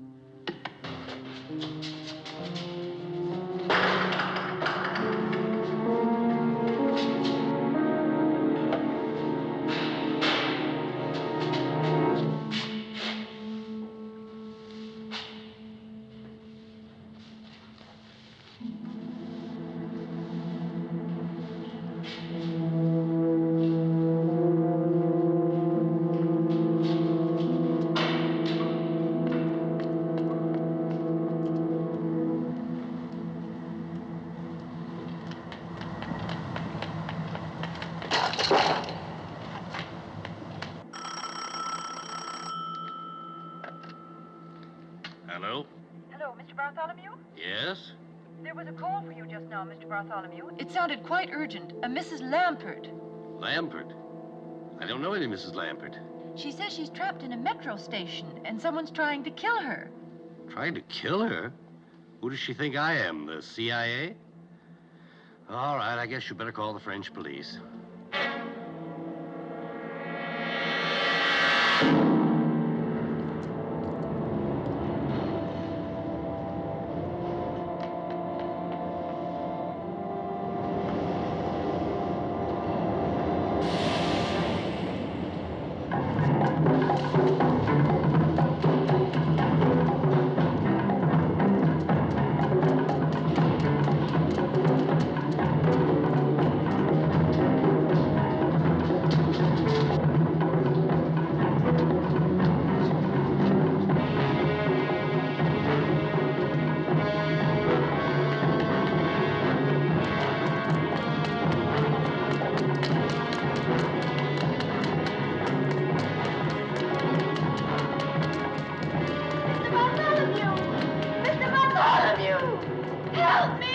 Hello? Hello, Mr. Bartholomew? Yes? There was a call for you just now, Mr. Bartholomew. It sounded quite urgent. A Mrs. Lampert. Lampert? I don't know any Mrs. Lampert. She says she's trapped in a metro station and someone's trying to kill her. Trying to kill her? Who does she think I am, the CIA? All right, I guess you better call the French police.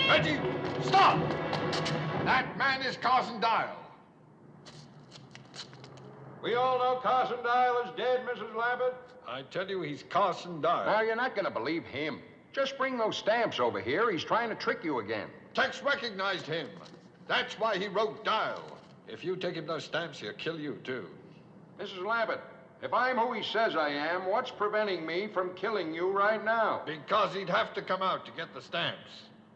Reggie, stop! That man is Carson Dyle. We all know Carson Dyle is dead, Mrs. Lampert. I tell you, he's Carson Dyle. Now, you're not going to believe him. Just bring those stamps over here. He's trying to trick you again. Tex recognized him. That's why he wrote Dyle. If you take him those stamps, he'll kill you, too. Mrs. Lampert, if I'm who he says I am, what's preventing me from killing you right now? Because he'd have to come out to get the stamps.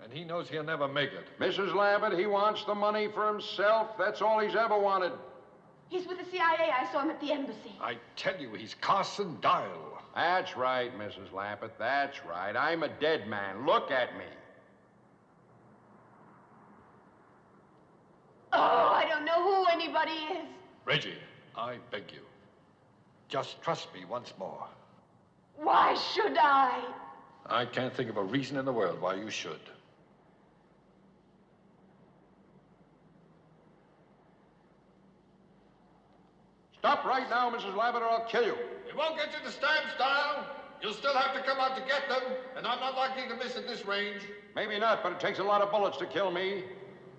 And he knows he'll never make it. Mrs. Lampert, he wants the money for himself. That's all he's ever wanted. He's with the CIA. I saw him at the embassy. I tell you, he's Carson Dyle. That's right, Mrs. Lampert. That's right. I'm a dead man. Look at me. Oh, I don't know who anybody is. Reggie, I beg you. Just trust me once more. Why should I? I can't think of a reason in the world why you should. Stop right now, Mrs. Lampert, or I'll kill you. It won't get you the stamps, Dyle. You'll still have to come out to get them, and I'm not likely to miss at this range. Maybe not, but it takes a lot of bullets to kill me.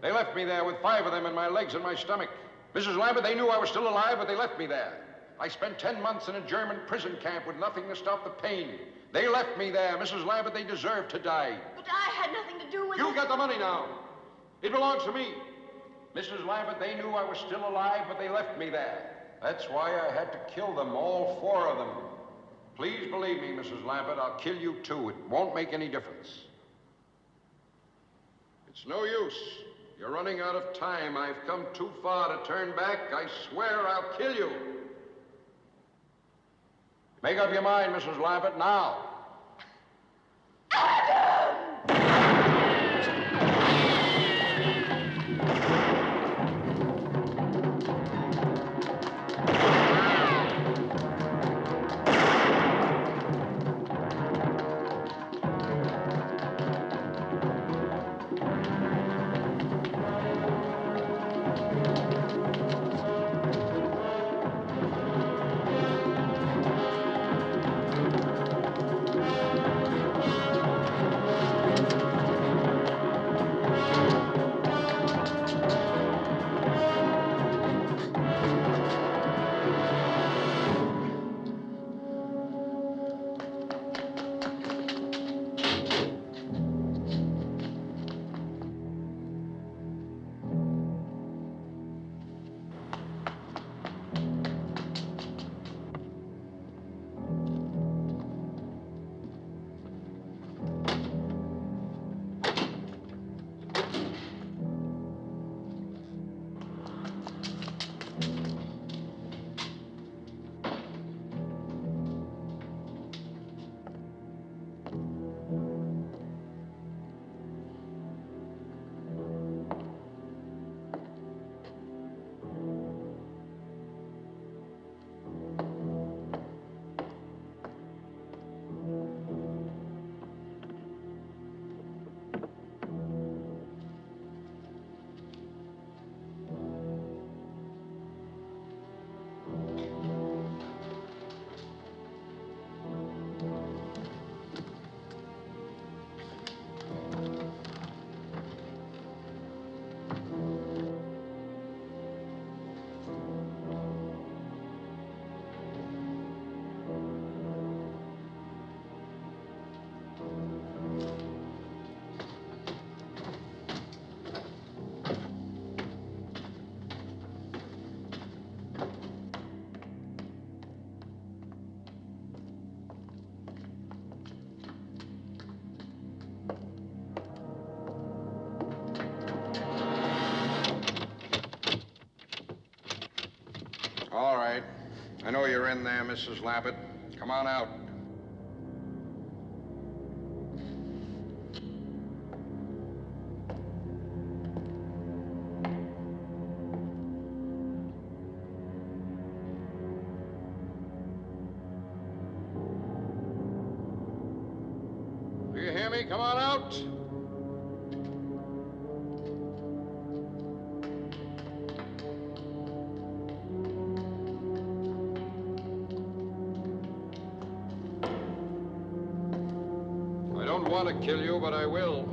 They left me there with 5 of them in my legs and my stomach. Mrs. Lampert, they knew I was still alive, but they left me there. I spent 10 months in a German prison camp with nothing to stop the pain. They left me there. Mrs. Lampert, they deserved to die. But I had nothing to do with it. You got the money now. It belongs to me. Mrs. Lampert, they knew I was still alive, but they left me there. That's why I had to kill them, all 4 of them. Please believe me, Mrs. Lampert, I'll kill you too. It won't make any difference. It's no use. You're running out of time. I've come too far to turn back. I swear I'll kill you. Make up your mind, Mrs. Lampert, now. I know you're in there, Mrs. Lampert. Come on out. Do you hear me? Come on out. I don't want to kill you, but I will.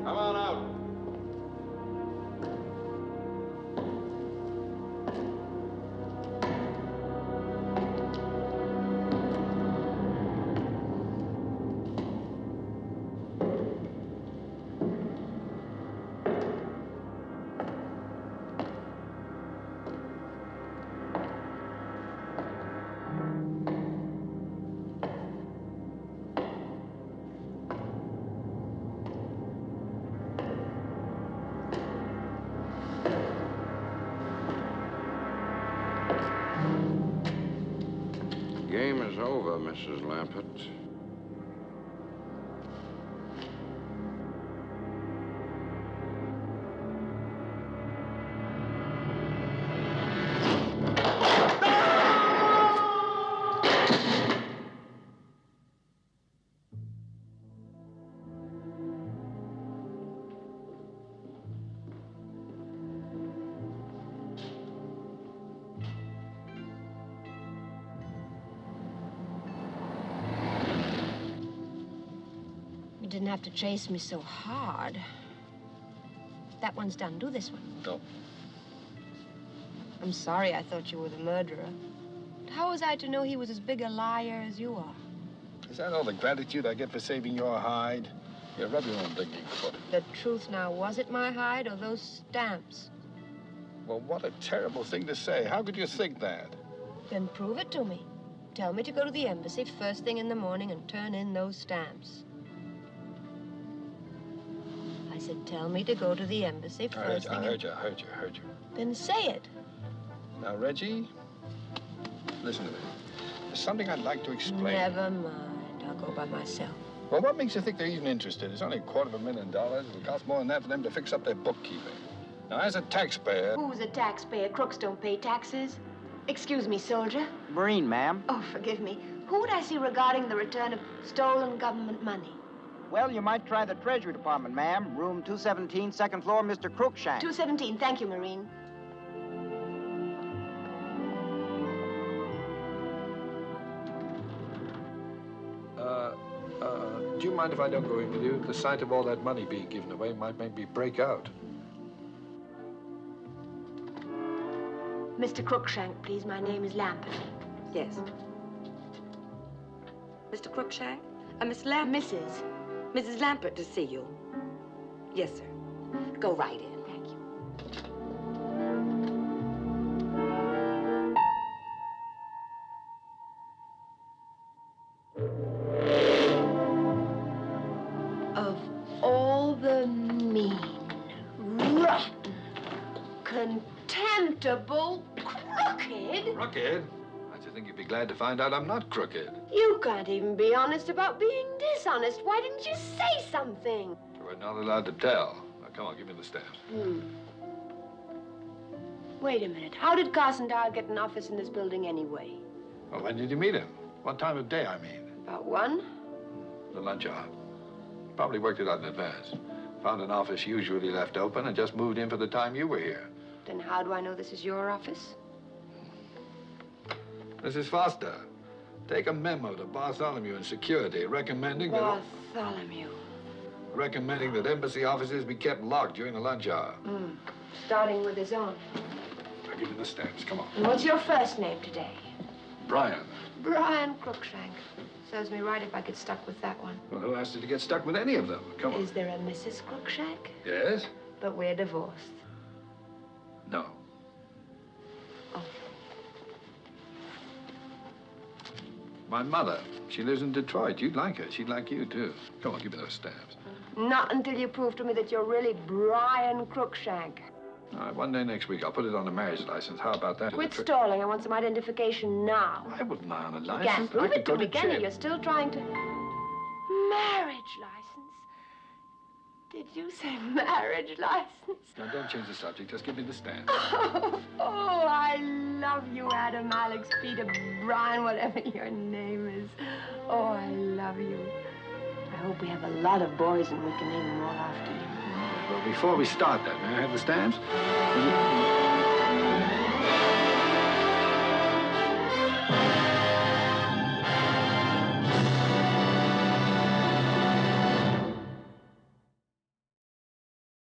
Come on out. Game is over, Mrs. Lampert. You didn't have to chase me so hard. That one's done. Do this one. No. I'm sorry I thought you were the murderer. But how was I to know he was as big a liar as you are? Is that all the gratitude I get for saving your hide? You rub your own digging foot. The truth now, was it my hide or those stamps? Well, what a terrible thing to say. How could you think that? Then prove it to me. Tell me to go to the embassy first thing in the morning and turn in those stamps. I said, tell me to go to the embassy first thing. I heard you. Then say it. Now, Reggie, listen to me. There's something I'd like to explain. Never mind. I'll go by myself. Well, what makes you think they're even interested? It's only $250,000. It'll cost more than that for them to fix up their bookkeeping. Now, as a taxpayer... Who's a taxpayer? Crooks don't pay taxes. Excuse me, soldier. Marine, ma'am. Oh, forgive me. Who would I see regarding the return of stolen government money? Well, you might try the Treasury Department, ma'am. Room 217, second floor, Mr. Cruikshank. 217. Thank you, Marine. Do you mind if I don't go in with you? The sight of all that money being given away might make me break out. Mr. Cruikshank, please. My name is Lampert. Yes. Mr. Cruikshank? Miss Lampert? Mrs. Lampert to see you. Yes, sir. Go right in. Thank you. Of all the mean, rotten, contemptible, crooked... Crooked? I just think you'd be glad to find out I'm not crooked. You can't even be honest about being dishonest. Why didn't you say something? We're not allowed to tell. Now, come on, give me the stamps. Wait a minute. How did Carson Dyle get an office in this building anyway? Well, when did you meet him? What time of day, I mean? About 1? The lunch hour. Probably worked it out in advance. Found an office usually left open and just moved in for the time you were here. Then how do I know this is your office? Mrs. Foster, take a memo to Bartholomew in security recommending Bartholomew. recommending that embassy offices be kept locked during the lunch hour. Starting with his own. I'll give you the stamps. Come on. And what's your first name today? Brian. Brian Cruikshank. Serves me right if I get stuck with that one. Well, who asked you to get stuck with any of them? Come on. Is there a Mrs. Cruikshank? Yes? But we're divorced. No. Oh. My mother. She lives in Detroit. You'd like her. She'd like you, too. Come on, give me those stamps. Not until you prove to me that you're really Brian Cruikshank. All right, one day next week, I'll put it on the marriage license. How about that? Quit stalling. I want some identification now. I wouldn't lie on a You license. can't prove I could it to go me, can you? jail. You're still trying to... Marriage license? Did you say marriage license? Now, don't change the subject. Just give me the stand. Oh, I love you, Adam, Alex, Peter, Brian, whatever your name is. Oh, I love you. I hope we have a lot of boys and we can name them all after you. Well, before we start that, may I have the stamps?